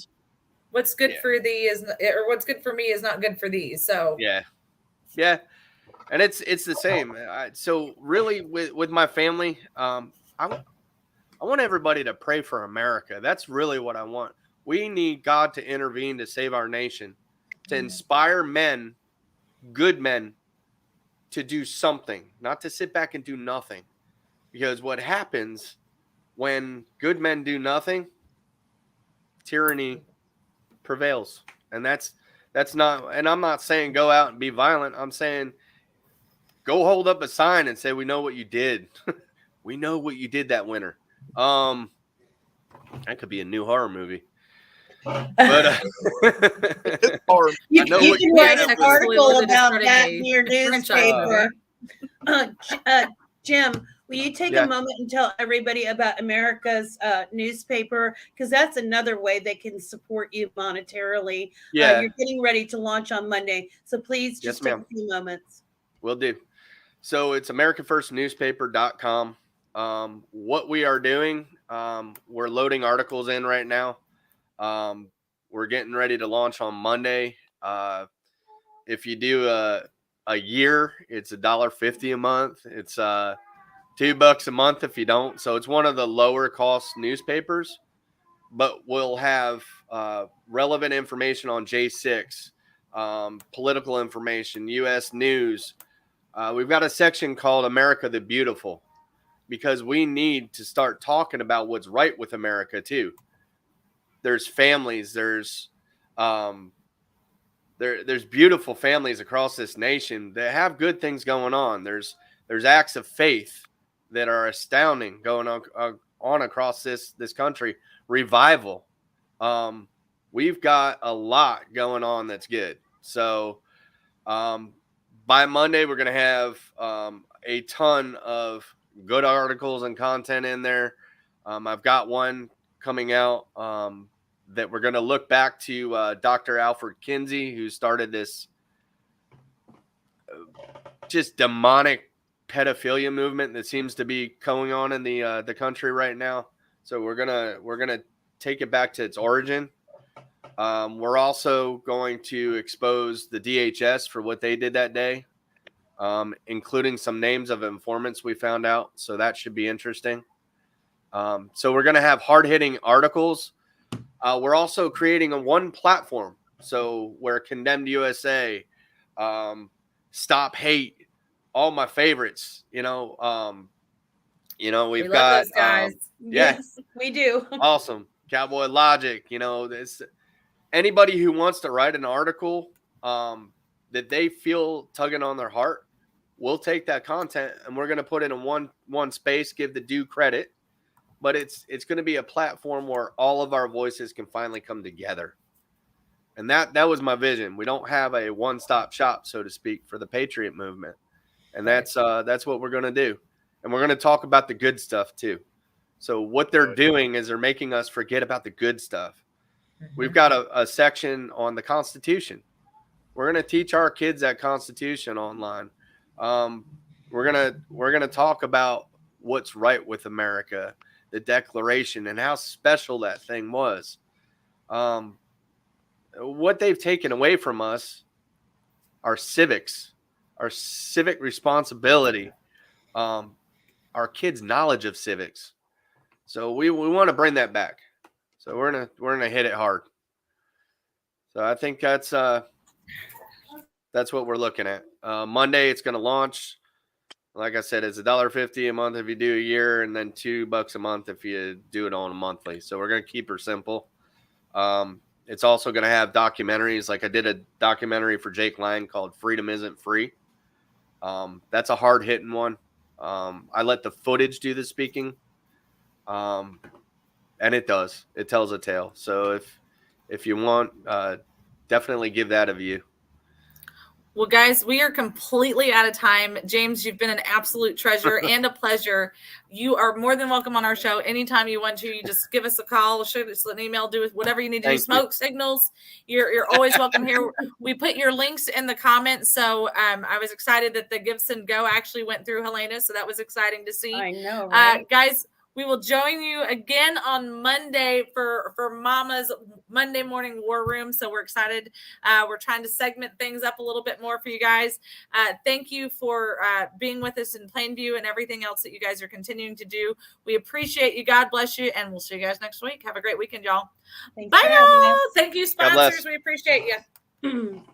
what's good for thee is, or what's good for me is not good for thee. So yeah, and it's the same. So really, with my family, I want everybody to pray for America. That's really what I want. We need God to intervene to save our nation, to inspire men, good men, to do something, not to sit back and do nothing. Because what happens when good men do nothing, tyranny prevails. And that's not, and I'm not saying go out and be violent. I'm saying go hold up a sign and say, we know what you did. We know what you did that winter. That could be a new horror movie. But you can write an article about that in your newspaper. Jim, will you take a moment and tell everybody about America's newspaper? Because that's another way they can support you monetarily. You're getting ready to launch on Monday. So please just take a few moments. Will do. So it's AmericaFirstNewspaper.com. What we are doing, we're loading articles in right now. We're getting ready to launch on Monday. If you do a year, it's $1.50 a month. It's $2 a month if you don't. So it's one of the lower cost newspapers, but we'll have relevant information on J6, political information, U.S. news. We've got a section called America the Beautiful, because we need to start talking about what's right with America too. There's families, there's beautiful families across this nation that have good things going on. There's acts of faith that are astounding going on across this country. Revival. We've got a lot going on that's good. So by Monday, we're going to have a ton of good articles and content in there. I've got one coming out that we're going to look back to Dr. Alfred Kinsey, who started this just demonic pedophilia movement that seems to be going on in the country right now. So we're gonna take it back to its origin. We're also going to expose the DHS for what they did that day, including some names of informants we found out. So that should be interesting. So we're going to have hard-hitting articles. We're also creating a one platform. So where Condemned USA, Stop Hate, all my favorites, we've We love got those guys. Yes, we do. awesome Cowboy Logic, this anybody who wants to write an article that they feel tugging on their heart, we'll take that content and we're going to put it in one space, give the due credit, but it's going to be a platform where all of our voices can finally come together. And that was my vision. We don't have a one-stop shop, so to speak, for the Patriot movement. And that's what we're going to do. And we're going to talk about the good stuff too. So what they're doing is they're making us forget about the good stuff. We've got a section on the Constitution. We're going to teach our kids that Constitution online. We're gonna talk about what's right with America, the Declaration, and how special that thing was. What they've taken away from us, our civics, our civic responsibility, our kids' knowledge of civics. So we want to bring that back. So we're gonna hit it hard. So I think that's what we're looking at. Monday it's gonna launch. Like I said, it's $1.50 a month if you do a year, and then $2 a month if you do it on a monthly. So we're gonna keep her simple. It's also gonna have documentaries. Like I did a documentary for Jake Lang called "Freedom Isn't Free." That's a hard hitting one. I let the footage do the speaking. And it does. It tells a tale. So if you want, definitely give that a view. Well, guys, we are completely out of time. James, you've been an absolute treasure and a pleasure. You are more than welcome on our show anytime you want to. You just give us a call, shoot us an email, do whatever you need to do. Smoke signals. You're always welcome here. We put your links in the comments. So I was excited that the Gibson Go actually went through Helena. So that was exciting to see. I know, right? Guys, we will join you again on Monday for Mama's Monday morning war room. So we're excited. We're trying to segment things up a little bit more for you guys. Thank you for being with us in Plainview and everything else that you guys are continuing to do. We appreciate you. God bless you. And we'll see you guys next week. Have a great weekend, y'all. Thanks Bye, for having y'all. us. Thank you, sponsors. We appreciate you.